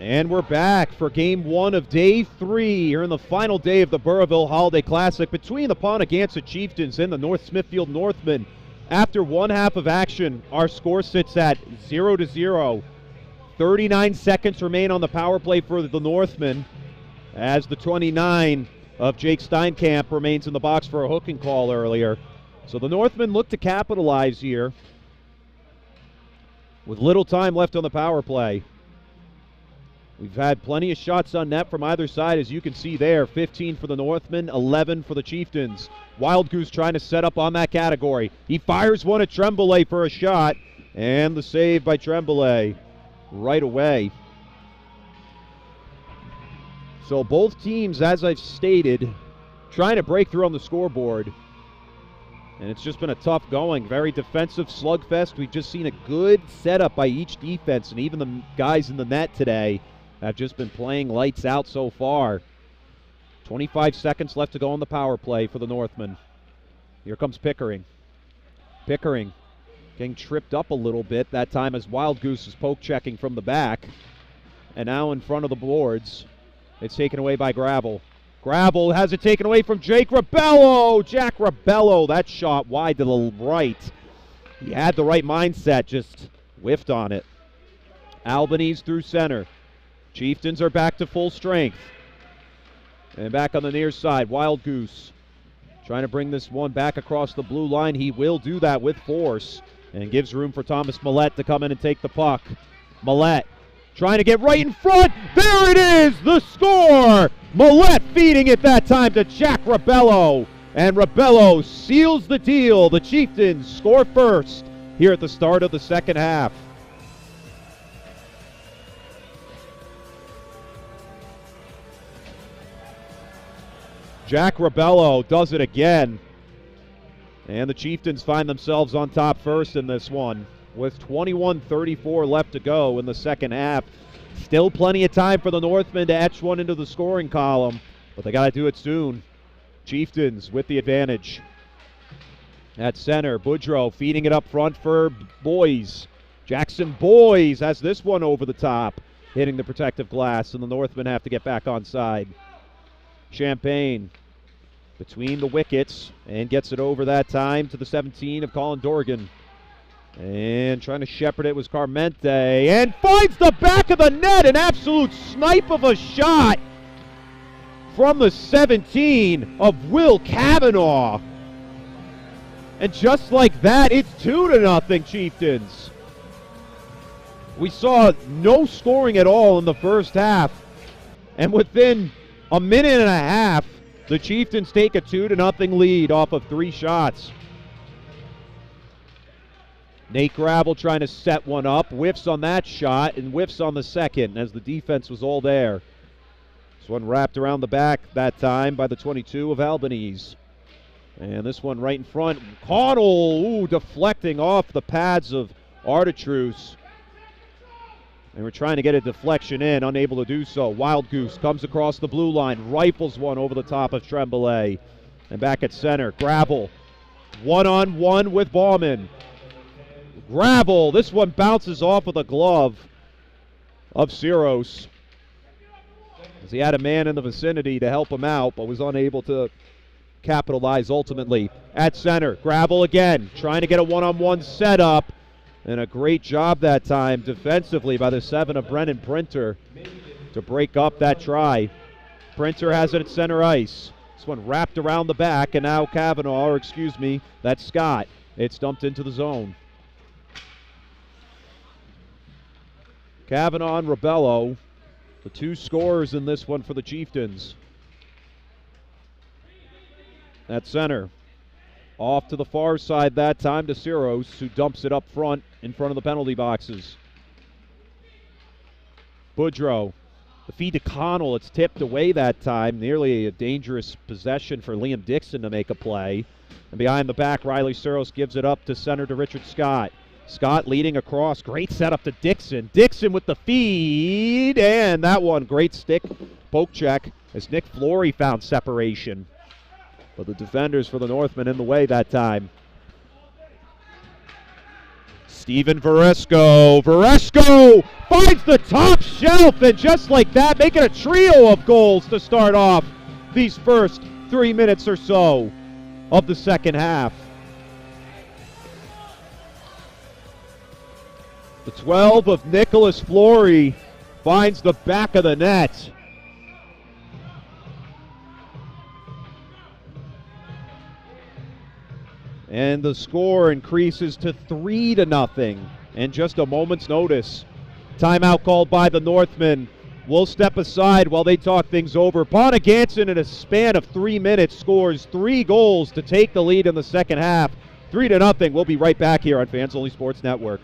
And we're back for game 1 of day 3 here in the final day of the Burrillville Holiday Classic between the Ponaganset Chieftains and the North Smithfield Northmen. After one half of action, our score sits at 0-0. 39 seconds remain on the power play for the Northmen as the 29 of Jake Steinkamp remains in the box for a hooking call earlier. So the Northmen look to capitalize here with little time left on the power play. We've had plenty of shots on net from either side, as you can see there. 15 for the Northmen, 11 for the Chieftains. Wild Goose trying to set up on that category. He fires one at Tremblay for a shot, and the save by Tremblay right away. So both teams, as I've stated, trying to break through on the scoreboard. And it's just been a tough going, very defensive slugfest. We've just seen a good setup by each defense, and even the guys in the net today have just been playing lights out so far. 25 seconds left to go on the power play for the Northmen. Here comes Pickering. Pickering getting tripped up a little bit that time as Wild Goose is poke checking from the back. And now in front of the boards, it's taken away by Gravel. Gravel has it taken away from Jake Rabello. Jack Rabello, that shot wide to the right. He had the right mindset, just whiffed on it. Albanese through center. Chieftains are back to full strength. And back on the near side, Wild Goose trying to bring this one back across the blue line. He will do that with force and gives room for Thomas Millette to come in and take the puck. Millette trying to get right in front. There it is, the score! Millette feeding it that time to Jack Rabello. And Rabello seals the deal. The Chieftains score first here at the start of the second half. Jack Rabello does it again. And the Chieftains find themselves on top first in this one with 21:34 left to go in the second half. Still plenty of time for the Northmen to etch one into the scoring column, but they got to do it soon. Chieftains with the advantage. At center, Boudreau feeding it up front for Boys. Jackson Boys has this one over the top, hitting the protective glass, and the Northmen have to get back on side. Champagne between the wickets and gets it over that time to the 17 of Colin Dorgan. And trying to shepherd it was Carmente and finds the back of the net. An absolute snipe of a shot from the 17 of Will Kavanaugh. And just like that, it's 2-0 Chieftains. We saw no scoring at all in the first half. And within a minute and a half, the Chieftains take a 2-0 lead off of 3 shots. Nate Gravel trying to set one up, whiffs on that shot and whiffs on the second as the defense was all there. This one wrapped around the back that time by the 22 of Albanese. And this one right in front, Connell, deflecting off the pads of Artatruce. And we're trying to get a deflection in, unable to do so. Wild Goose comes across the blue line, rifles one over the top of Tremblay. And back at center, Gravel, one-on-one with Bauman. Gravel, this one bounces off of the glove of Ciros, as he had a man in the vicinity to help him out, but was unable to capitalize ultimately. At center, Gravel again, trying to get a one-on-one setup. And a great job that time defensively by the 7 of Brennan Printer to break up that try. Printer has it at center ice. This one wrapped around the back, and now Kavanaugh, or excuse me, that's Scott. It's dumped into the zone. Kavanaugh and Rabello, the 2 scorers in this one for the Chieftains. At center. Off to the far side that time to Ciros, who dumps it up front in front of the penalty boxes. Boudreau, the feed to Connell. It's tipped away that time. Nearly a dangerous possession for Liam Dixon to make a play. And behind the back, Riley Ciros gives it up to center to Richard Scott. Scott leading across. Great setup to Dixon. Dixon with the feed. And that one, great stick poke check as Nick Flory found separation. But the defenders for the Northmen in the way that time. Steven Varesco. Varesco finds the top shelf, and just like that, making a trio of goals to start off these first 3 minutes or so of the second half. The 12 of Nicholas Flory finds the back of the net. And the score increases to 3-0 in just a moment's notice. Timeout called by the Northmen. We'll step aside while they talk things over. Ponaganset, in a span of 3 minutes, scores 3 goals to take the lead in the second half. 3-0. We'll be right back here on Fans Only Sports Network.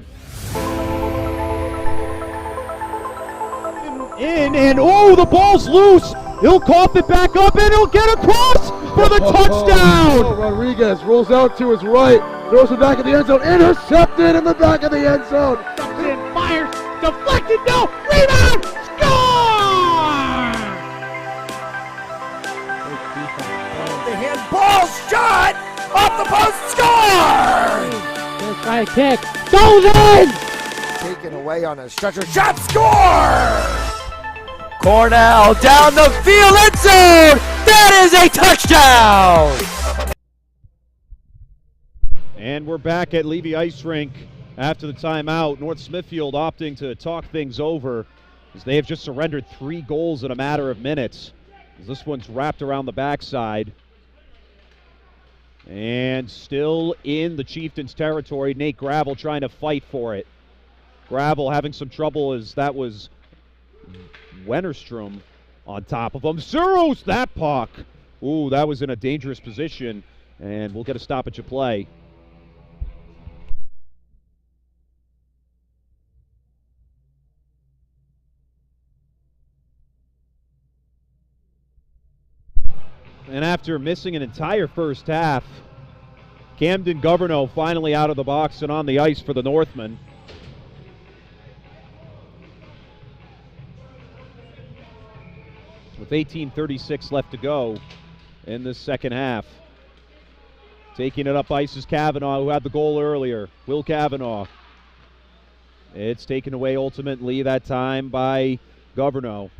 The ball's loose. He'll cough it back up, and he'll get across for the touchdown. Rodriguez rolls out to his right, throws it back in the end zone, intercepted in the back of the end zone. Dumped in, fires, deflected, no, rebound, score! The handball shot off the post, score! Let's try a kick, goes in! Taken away on a stretcher, shot, score! Cornell down the field, end zone! That is a touchdown! And we're back at Levy Ice Rink after the timeout. North Smithfield opting to talk things over as they have just surrendered 3 goals in a matter of minutes. This one's wrapped around the backside. And still in the Chieftains' territory, Nate Gravel trying to fight for it. Gravel having some trouble as that was Wennerstrom on top of him. Zeros that puck. Ooh, that was in a dangerous position, and we'll get a stoppage of play. And after missing an entire first half, Camden Governo finally out of the box and on the ice for the Northmen. With 18:36 left to go in this second half. Taking it up ice is Kavanaugh, who had the goal earlier. Will Kavanaugh. It's taken away ultimately that time by Governo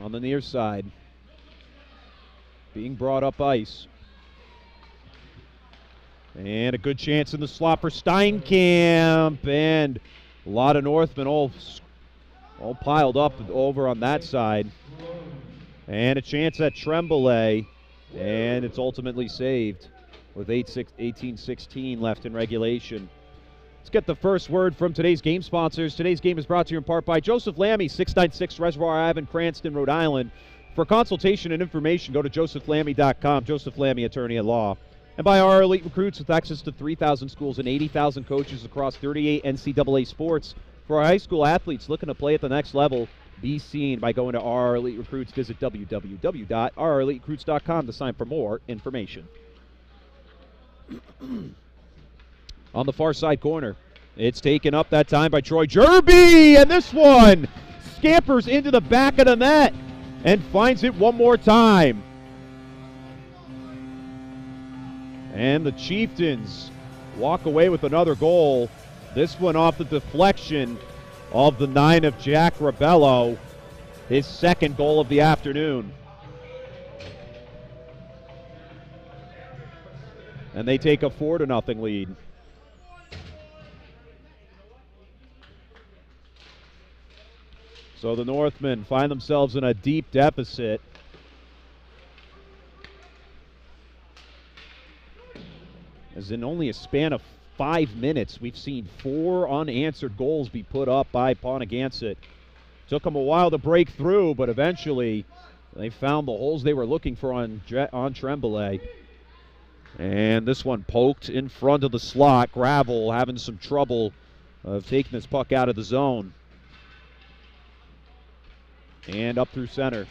on the near side. Being brought up ice. And a good chance in the slot for Steinkamp. And a lot of Northmen all piled up over on that side. And a chance at Tremblay, and it's ultimately saved with 18:16 left in regulation. Let's get the first word from today's game sponsors. Today's game is brought to you in part by Joseph Lammy, 696 Reservoir Ave in Cranston, Rhode Island. For consultation and information, go to josephlammy.com. Joseph Lammy, attorney at law. And by our elite recruits with access to 3,000 schools and 80,000 coaches across 38 NCAA sports. For our high school athletes looking to play at the next level, be seen by going to RR Elite Recruits. Visit www.rreliterecruits.com to sign for more information. On the far side corner, it's taken up that time by Troy Jerby, and this one scampers into the back of the net and finds it one more time. And the Chieftains walk away with another goal. This one off the deflection of the 9 of Jack Rabello, his second goal of the afternoon. And they take a 4-0 lead. So the Northmen find themselves in a deep deficit. As in only a span of 5 minutes, we've seen 4 unanswered goals be put up by Ponaganset. Took them a while to break through, but eventually they found the holes they were looking for on Tremblay. And this one poked in front of the slot. Gravel having some trouble of taking this puck out of the zone. And up through center.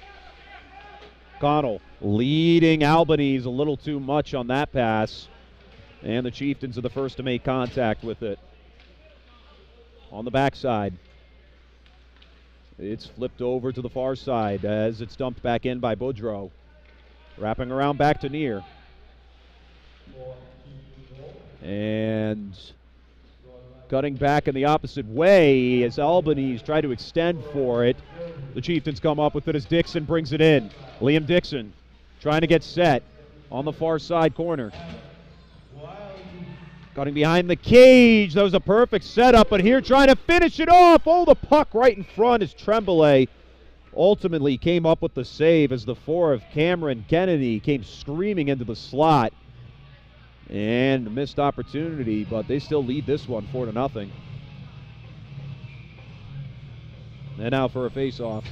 Connell leading Albanese a little too much on that pass. And the Chieftains are the first to make contact with it. On the backside. It's flipped over to the far side as it's dumped back in by Boudreau. Wrapping around back to near. Cutting back in the opposite way as Albany's try to extend for it. The Chieftains come up with it as Dixon brings it in. Liam Dixon trying to get set on the far side corner. Cutting behind the cage. That was a perfect setup, but here trying to finish it off. Oh, the puck right in front as Tremblay ultimately came up with the save as the 4 of Cameron Kennedy came screaming into the slot. And a missed opportunity, but they still lead this one 4-0. And now for a face-off.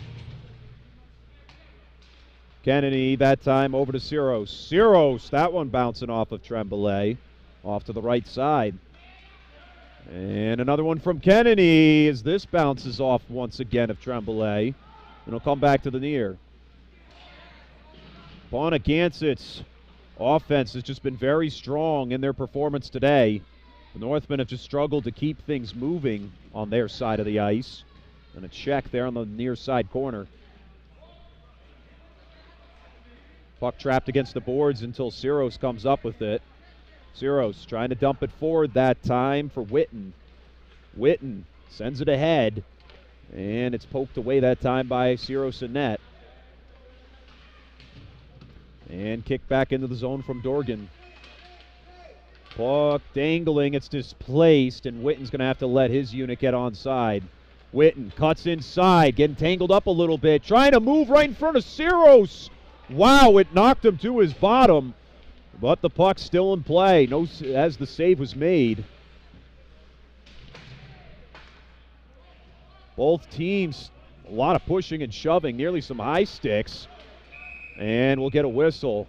Kennedy that time over to Siros. Siros, that one bouncing off of Tremblay. Off to the right side. And another one from Kennedy as this bounces off once again of Tremblay. And it'll come back to the near. Ponaganset's offense has just been very strong in their performance today. The Northmen have just struggled to keep things moving on their side of the ice. And a check there on the near side corner. Puck trapped against the boards until Siros comes up with it. Siros trying to dump it forward that time for Witten. Witten sends it ahead. And it's poked away that time by Siros and net. And kicked back into the zone from Dorgan. Puck dangling, it's displaced, and Witten's going to have to let his unit get onside. Witten cuts inside, getting tangled up a little bit, trying to move right in front of Siros. Wow, it knocked him to his bottom, but the puck's still in play, as the save was made. Both teams, a lot of pushing and shoving, nearly some high sticks. And we'll get a whistle.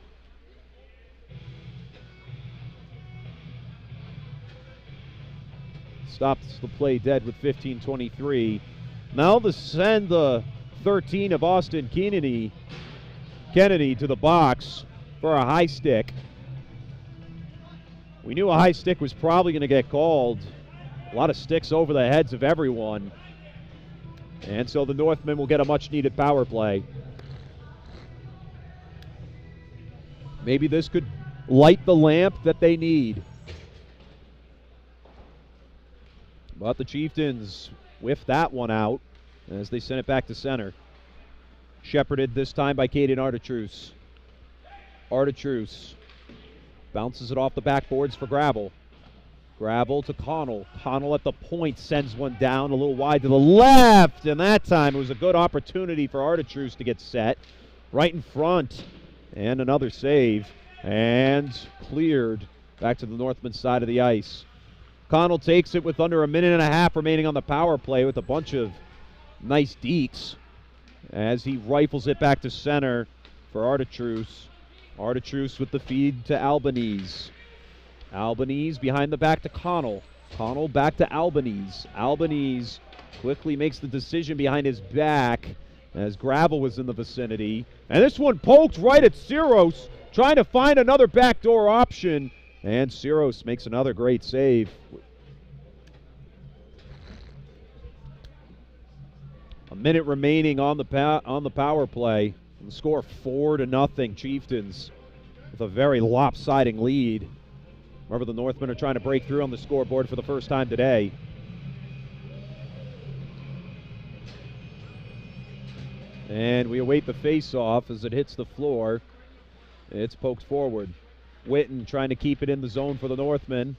Stops the play dead with 15:23. Now to send the 13 of Austin Kennedy to the box for a high stick. We knew a high stick was probably going to get called. A lot of sticks over the heads of everyone. And so the Northmen will get a much-needed power play. Maybe this could light the lamp that they need. But the Chieftains whiff that one out as they send it back to center. Shepherded this time by Caden Artatruce. Artatruce bounces it off the backboards for Gravel. Gravel to Connell. Connell at the point sends one down a little wide to the left. And that time it was a good opportunity for Artatruce to get set. Right in front. And another save. And cleared back to the Northman side of the ice. Connell takes it with under a minute and a half remaining on the power play with a bunch of nice dekes as he rifles it back to center for Artatruce. Artatruce with the feed to Albanese. Albanese behind the back to Connell. Connell back to Albanese. Albanese quickly makes the decision behind his back as Gravel was in the vicinity. And this one poked right at Siros, trying to find another backdoor option. And Siros makes another great save. A minute remaining on the power play. And the score 4-0 Chieftains with a very lopsiding lead. Remember, the Northmen are trying to break through on the scoreboard for the first time today. And we await the face-off as it hits the floor. It's poked forward. Witten trying to keep it in the zone for the Northmen.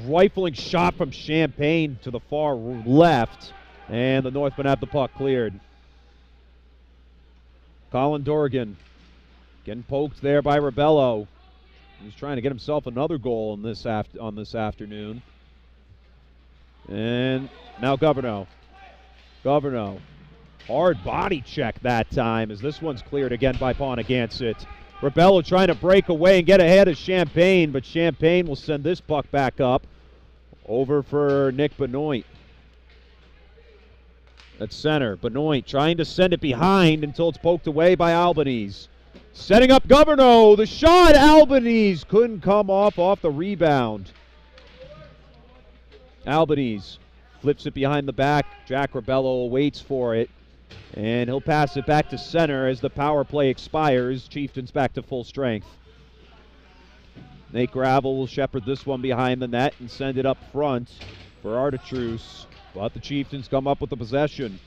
Rifling shot from Champagne to the far left. And the Northmen have the puck cleared. Colin Dorgan getting poked there by Rebello. He's trying to get himself another goal on this afternoon. And now Governo. Governo. Hard body check that time as this one's cleared again by Ponaganset. Rebello trying to break away and get ahead of Champagne, but Champagne will send this puck back up over for Nick Benoit. At center, Benoit trying to send it behind until it's poked away by Albanese. Setting up Governo, the shot, Albanese couldn't come off the rebound. Albanese flips it behind the back. Jack Rebello waits for it. And he'll pass it back to center as the power play expires. Chieftains back to full strength. Nate Gravel will shepherd this one behind the net and send it up front for Artatruce. But the Chieftains come up with the possession.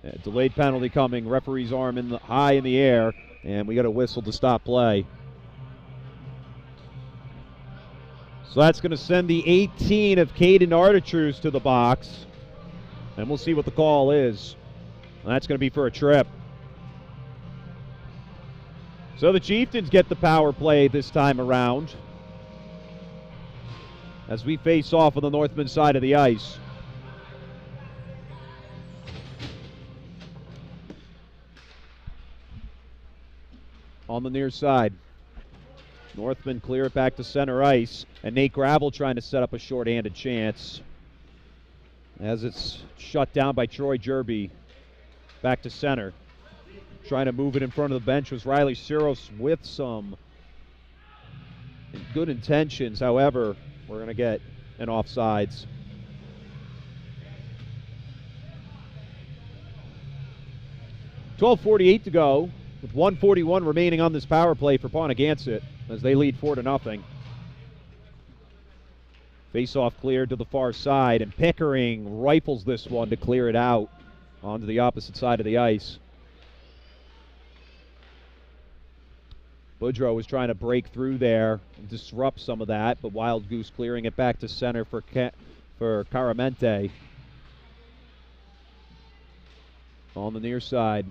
A delayed penalty coming. Referee's arm high in the air, and we got a whistle to stop play. So that's going to send the 18 of Caden Artatruce to the box. And we'll see what the call is. That's going to be for a trip. So the Chieftains get the power play this time around as we face off on the Northman side of the ice. On the near side. Northman clear it back to center ice, and Nate Gravel trying to set up a short-handed chance as it's shut down by Troy Jerby. Back to center. Trying to move it in front of the bench was Riley Siros with some good intentions. However, we're going to get an offsides. .12:48 to go with 1:41 remaining on this power play for Ponaganset as they lead 4-0. Face-off cleared to the far side, and Pickering rifles this one to clear it out onto the opposite side of the ice. Boudreau was trying to break through there and disrupt some of that, but Wild Goose clearing it back to center for Caramente. On the near side.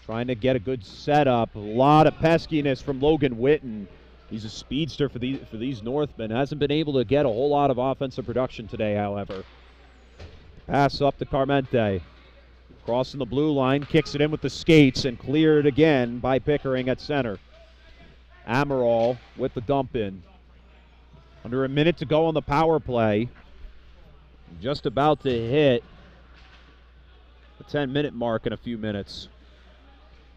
Trying to get a good setup. A lot of peskiness from Logan Witten. He's a speedster for these Northmen. Hasn't been able to get a whole lot of offensive production today, however. Pass up to Carmente. Crossing the blue line, kicks it in with the skates and cleared again by Pickering at center. Amaral with the dump in. Under a minute to go on the power play. Just about to hit the 10-minute mark in a few minutes.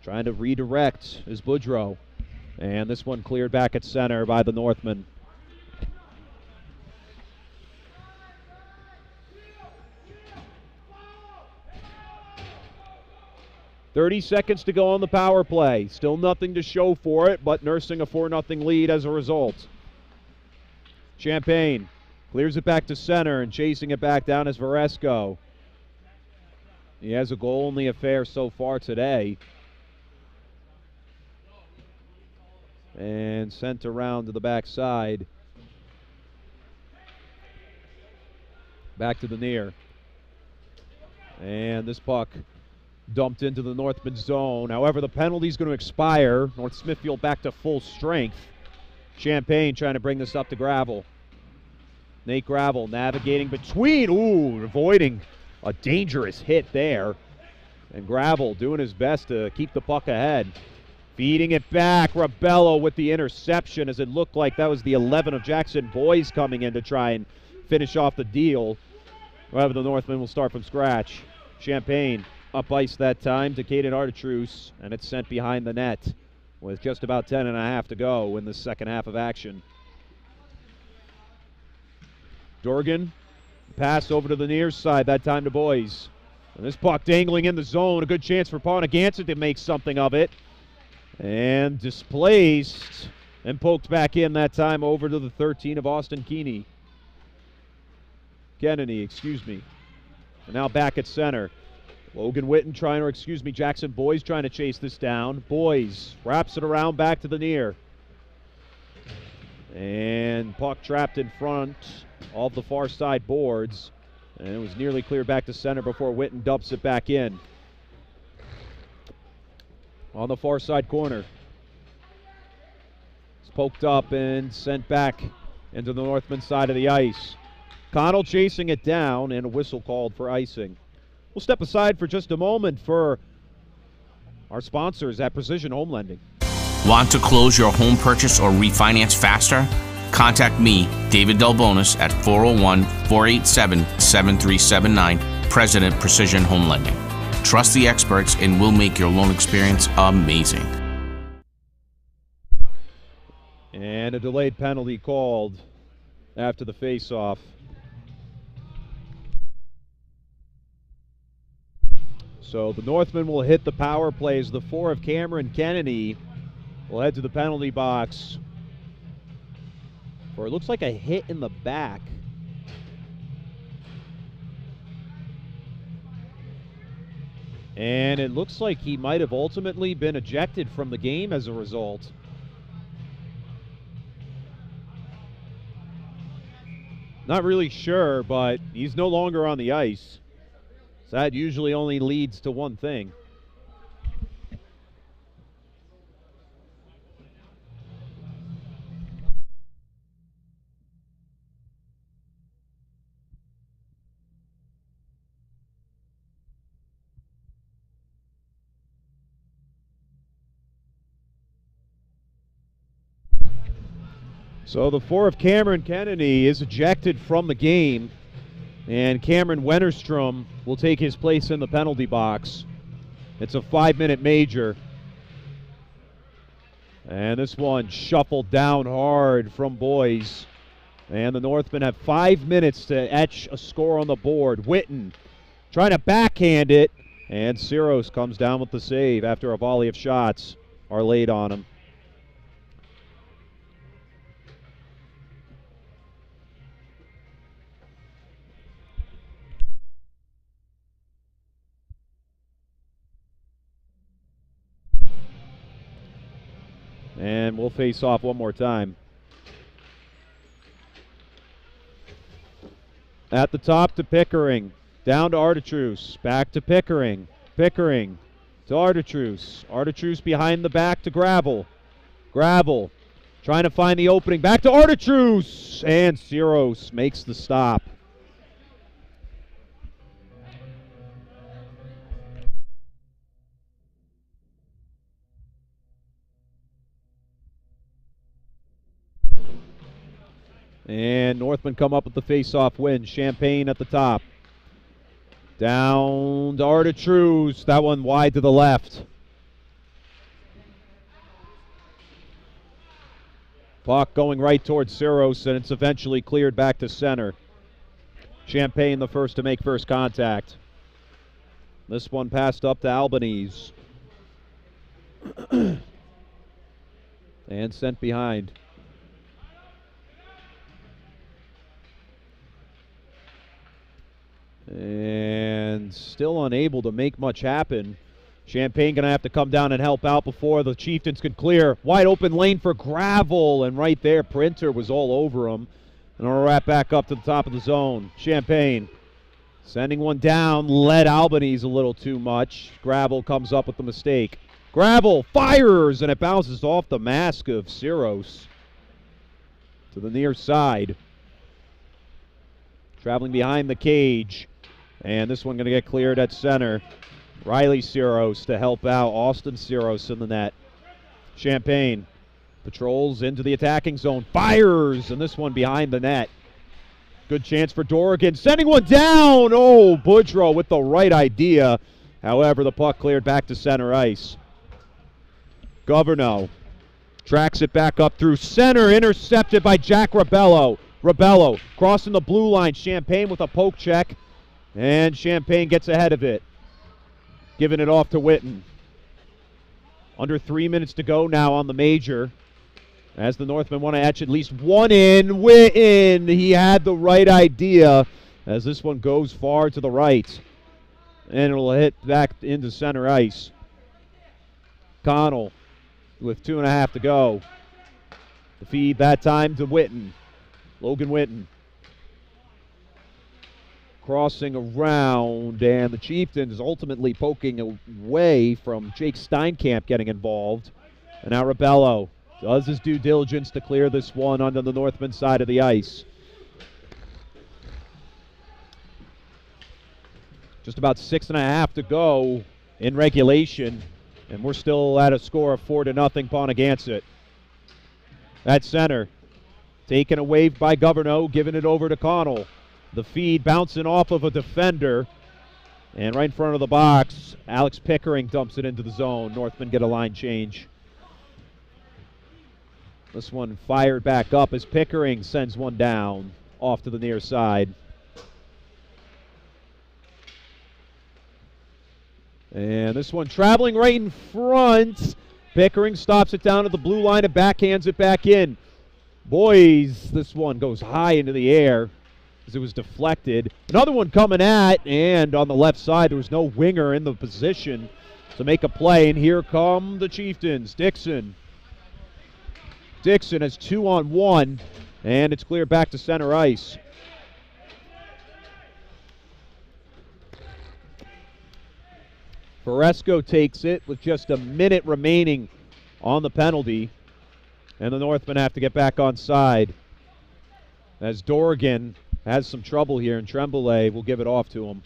Trying to redirect is Boudreau. And this one cleared back at center by the Northmen. .30 seconds to go on the power play. Still nothing to show for it, but nursing a 4-0 lead as a result. Champagne clears it back to center, and chasing it back down is Varesco. He has a goal in the affair so far today. And sent around to the backside. Back to the near. And this puck dumped into the Northman zone. However, the penalty's going to expire. North Smithfield back to full strength. Champagne trying to bring this up to Gravel. Nate Gravel navigating between. Ooh, avoiding a dangerous hit there. And Gravel doing his best to keep the puck ahead. Feeding it back. Rabello with the interception as it looked like that was the 11 of Jackson Boys coming in to try and finish off the deal. However, the Northmen will start from scratch. Champagne up ice that time to Caden Artatruce, and it's sent behind the net with just about 10.5 to go in the second half of action. Dorgan, pass over to the near side, that time to Boys. And this puck dangling in the zone, a good chance for Ponaganset to make something of it. And displaced and poked back in that time over to the 13 of Austin Kennedy. And now back at center. Logan Witten Jackson Boys trying to chase this down. Boys wraps it around back to the near. And puck trapped in front of the far side boards. And it was nearly cleared back to center before Witten dumps it back in. On the far side corner. It's poked up and sent back into the Northman side of the ice. Connell chasing it down, and a whistle called for icing. We'll step aside for just a moment for our sponsors at Precision Home Lending. Want to close your home purchase or refinance faster? Contact me, David Delbonis, at 401-487-7379, President Precision Home Lending. Trust the experts and we'll make your loan experience amazing. And a delayed penalty called after the face-off. So the Northmen will hit the power plays. The 4 of Cameron Kennedy We'll head to the penalty box for it looks like a hit in the back. And it looks like he might have ultimately been ejected from the game as a result. Not really sure, but he's no longer on the ice. So that usually only leads to one thing. So the 4 of Cameron Kennedy is ejected from the game, and Cameron Wennerstrom will take his place in the penalty box. It's a 5-minute major. And this one shuffled down hard from Boys. And the Northmen have 5 minutes to etch a score on the board. Witten trying to backhand it, and Siros comes down with the save after a volley of shots are laid on him. And we'll face off one more time. At the top to Pickering. Down to Artatreus. Back to Pickering. Pickering to Artatreus. Artatreus behind the back to Gravel. Gravel trying to find the opening. Back to Artatreus. And Siros makes the stop. And Northmen come up with the face-off win. Champagne at the top. Down to Artatreus. That one wide to the left. Puck going right towards Siros, and it's eventually cleared back to center. Champagne the first to make first contact. This one passed up to Albanese. And sent behind. And still unable to make much happen. Champagne going to have to come down and help out before the Chieftains can clear. Wide open lane for Gravel, and right there, Printer was all over him. And we'll wrap back up to the top of the zone. Champagne sending one down, led Albanese a little too much. Gravel comes up with the mistake. Gravel fires, and it bounces off the mask of Siros to the near side. Traveling behind the cage. And this one going to get cleared at center. Riley Siros to help out Austin Siros in the net. Champagne patrols into the attacking zone. Fires, and this one behind the net. Good chance for Dorgan. Sending one down. Oh, Boudreau with the right idea. However, the puck cleared back to center ice. Governo tracks it back up through center. Intercepted by Jack Rebello. Rebello crossing the blue line. Champagne with a poke check. And Champagne gets ahead of it. Giving it off to Witten. Under 3 minutes to go now on the major. As the Northmen want to etch at least one in. Witten, he had the right idea. As this one goes far to the right. And it'll hit back into center ice. Connell with 2.5 to go. The feed that time to Witten. Logan Witten. Crossing around, and the Chieftains ultimately poking away from Jake Steinkamp getting involved. And now Rebello does his due diligence to clear this one onto the Northman side of the ice. Just about 6.5 to go in regulation, and we're still at a score of 4-0 Ponaganset. At center, taken away by Governo, giving it over to Connell. The feed bouncing off of a defender. And right in front of the box, Alex Pickering dumps it into the zone. Northmen get a line change. This one fired back up as Pickering sends one down off to the near side. And this one traveling right in front. Pickering stops it down to the blue line and backhands it back in. Boys, this one goes high into the air as it was deflected. Another one coming at, and on the left side, there was no winger in the position to make a play, and here come the Chieftains. Dixon has 2-on-1, and it's cleared back to center ice. Varesco takes it with just a minute remaining on the penalty, and the Northmen have to get back on side as Dorgan has some trouble here, and Tremblay will give it off to him.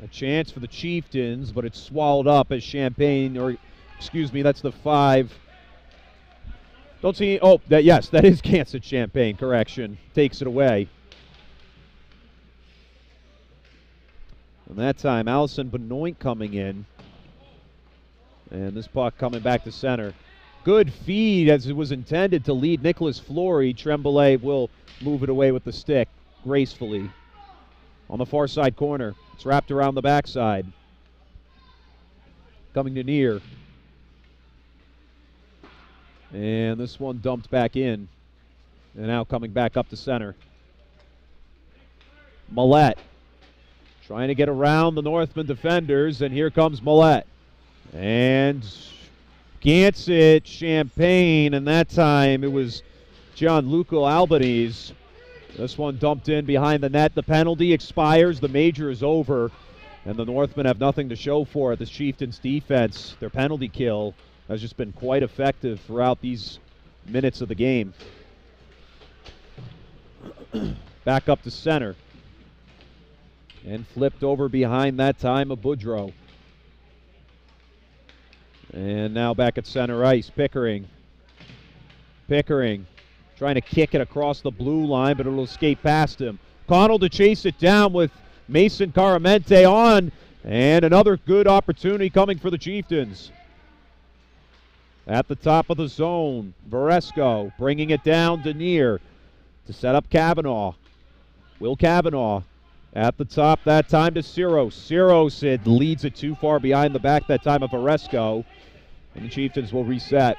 A chance for the Chieftains, but it's swallowed up as Champagne, or excuse me, that's the 5. Don't see, oh, that is Gansett Champagne, correction. Takes it away. And that time, Allison Benoit coming in. And this puck coming back to center. Good feed as it was intended to lead Nicholas Flory. Tremblay will move it away with the stick gracefully. On the far side corner. It's wrapped around the backside. Coming to near. And this one dumped back in. And now coming back up to center. Millette trying to get around the Northman defenders, and here comes Millette. And Gansett Champagne, and that time it was Gianluca Albanese. This one dumped in behind the net. The penalty expires. The major is over, and the Northmen have nothing to show for it. The Chieftains defense, their penalty kill, has just been quite effective throughout these minutes of the game. Back up to center. And flipped over behind that time of Boudreau. And now back at center ice, Pickering trying to kick it across the blue line, but it'll escape past him. Connell to chase it down with Mason Caramente on, and another good opportunity coming for the Chieftains. At the top of the zone, Varesco bringing it down to near to set up Kavanaugh. Will Kavanaugh at the top that time to Siros. Siros, it leads it too far behind the back that time of Varesco, and the Chieftains will reset.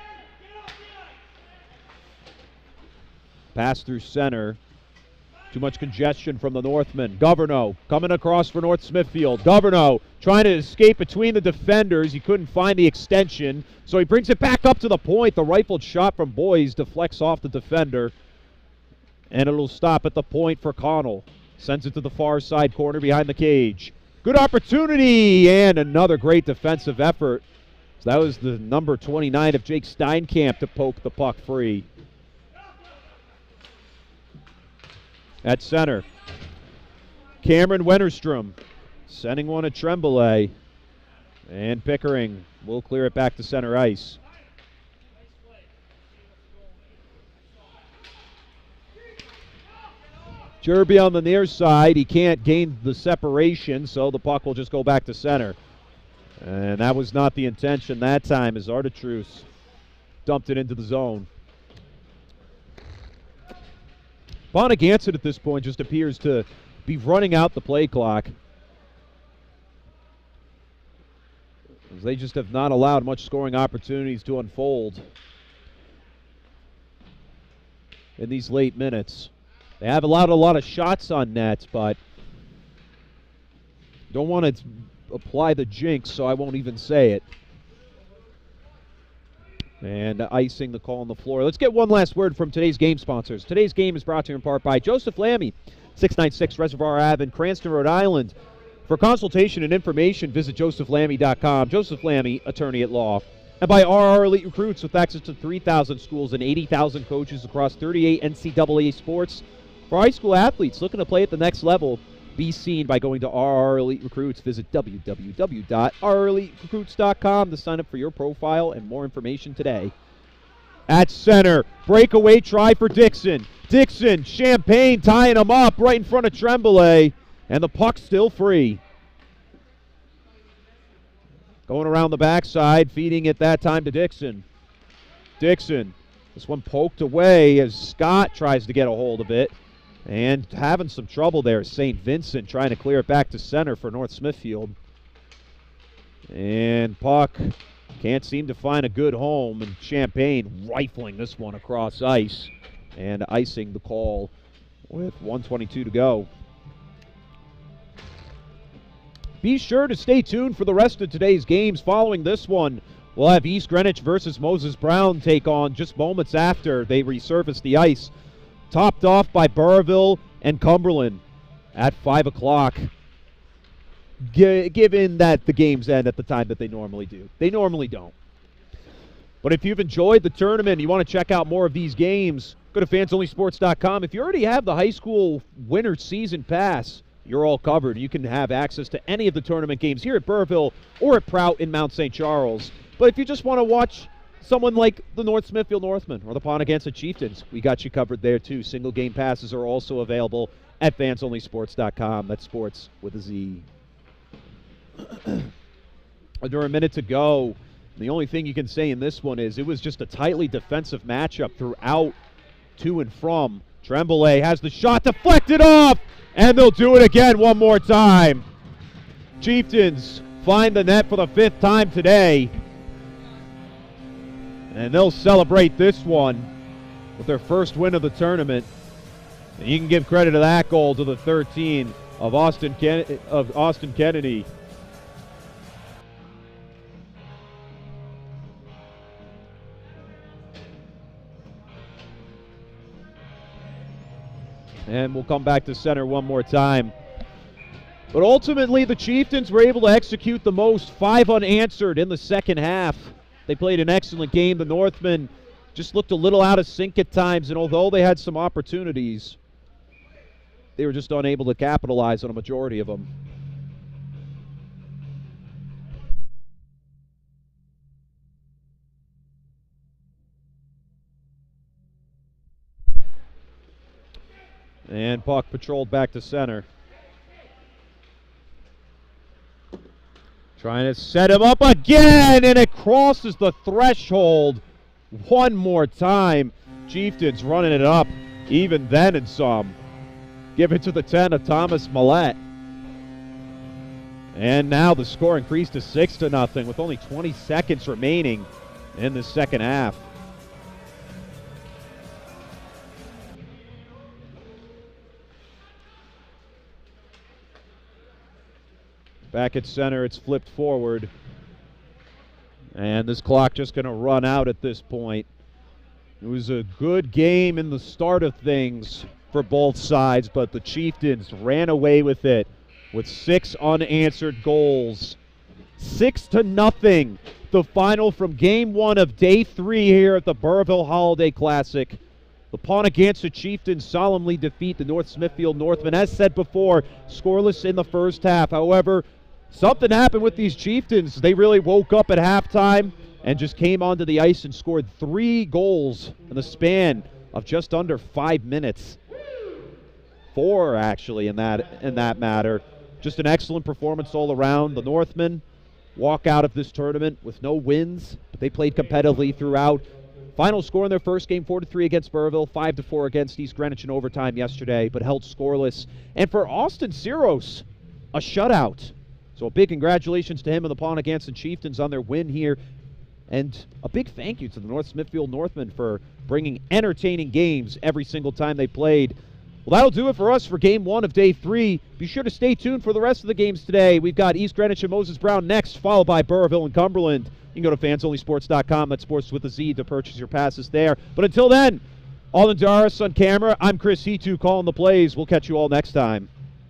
Pass through center. Too much congestion from the Northmen. Governo coming across for North Smithfield. Governo trying to escape between the defenders. He couldn't find the extension, so he brings it back up to the point. The rifled shot from Boys deflects off the defender, and it'll stop at the point for Connell. Sends it to the far side corner behind the cage. Good opportunity, and another great defensive effort. So that was the number 29 of Jake Steinkamp to poke the puck free. At center, Cameron Wennerstrom sending one at Tremblay, and Pickering will clear it back to center ice. Jerby on the near side, he can't gain the separation, so the puck will just go back to center. And that was not the intention that time as Artatrus dumped it into the zone. Ponaganset at this point just appears to be running out the play clock, as they just have not allowed much scoring opportunities to unfold in these late minutes. They have allowed a lot of shots on net, but don't want to apply the jinx, so I won't even say it. And icing the call on the floor. Let's get one last word from today's game sponsors. Today's game is brought to you in part by Joseph Lammy, 696 Reservoir Ave in Cranston, Rhode Island. For consultation and information, visit josephlammy.com. Joseph Lammy, attorney at law. And by RR Elite Recruits, with access to 3,000 schools and 80,000 coaches across 38 NCAA sports. For high school athletes looking to play at the next level, be seen by going to RR Elite Recruits. Visit www.rreliterecruits.com to sign up for your profile and more information today. At center, breakaway try for Dixon. Dixon, Champagne tying him up right in front of Tremblay, and the puck's still free. Going around the backside, feeding it that time to Dixon. Dixon, this one poked away as Scott tries to get a hold of it. And having some trouble there, St. Vincent trying to clear it back to center for North Smithfield. And puck can't seem to find a good home, and Champaign rifling this one across ice and icing the call with 1:22 to go. Be sure to stay tuned for the rest of today's games. Following this one, we'll have East Greenwich versus Moses Brown take on just moments after they resurface the ice, topped off by Burrillville and Cumberland at 5 o'clock. Given that the games end at the time that they normally do. They normally don't. But if you've enjoyed the tournament, you want to check out more of these games, go to fansonlysports.com. If you already have the high school winter season pass, you're all covered. You can have access to any of the tournament games here at Burrillville or at Prout in Mount St. Charles. But if you just want to watch someone like the North Smithfield Northmen or the Ponaganset Chieftains, we got you covered there too. Single game passes are also available at fansonlysports.com. That's sports with a Z. Under a minute to go. The only thing you can say in this one is it was just a tightly defensive matchup throughout, to and from. Tremblay has the shot deflected off, and they'll do it again one more time. Chieftains find the net for the 5th time today, and they'll celebrate this one with their first win of the tournament. And you can give credit to that goal to the 13 of Austin Kennedy. And we'll come back to center one more time. But ultimately, the Chieftains were able to execute the most, 5 unanswered in the second half. They played an excellent game. The Northmen just looked a little out of sync at times, and although they had some opportunities, they were just unable to capitalize on a majority of them. And puck patrolled back to center. Trying to set him up again, and it crosses the threshold one more time. Chieftains running it up, even then and some. Give it to the 10 of Thomas Millette. And now the score increased to 6-0 with only 20 seconds remaining in the second half. Back at center, it's flipped forward. And this clock just going to run out at this point. It was a good game in the start of things for both sides, but the Chieftains ran away with it with 6 unanswered goals. 6-0, the final from Game 1 of Day 3 here at the Burrillville Holiday Classic. The Ponaganset Chieftains solemnly defeat the North Smithfield Northmen. As said before, scoreless in the first half. However, something happened with these Chieftains. They really woke up at halftime and just came onto the ice and scored 3 goals in the span of just under 5 minutes. 4 actually in that matter. Just an excellent performance all around. The Northmen walk out of this tournament with no wins, but they played competitively throughout. Final score in their first game, 4-3 against Burrillville, 5-4 against East Greenwich in overtime yesterday, but held scoreless. And for Austin Siros, a shutout. So a big congratulations to him and the Ponaganset Chieftains on their win here. And a big thank you to the North Smithfield Northmen for bringing entertaining games every single time they played. Well, that'll do it for us for Game 1 of Day 3. Be sure to stay tuned for the rest of the games today. We've got East Greenwich and Moses Brown next, followed by Burrillville and Cumberland. You can go to fansonlysports.com, that's sports with a Z, to purchase your passes there. But until then, Alden Doris on camera, I'm Chris Hetu calling the plays. We'll catch you all next time.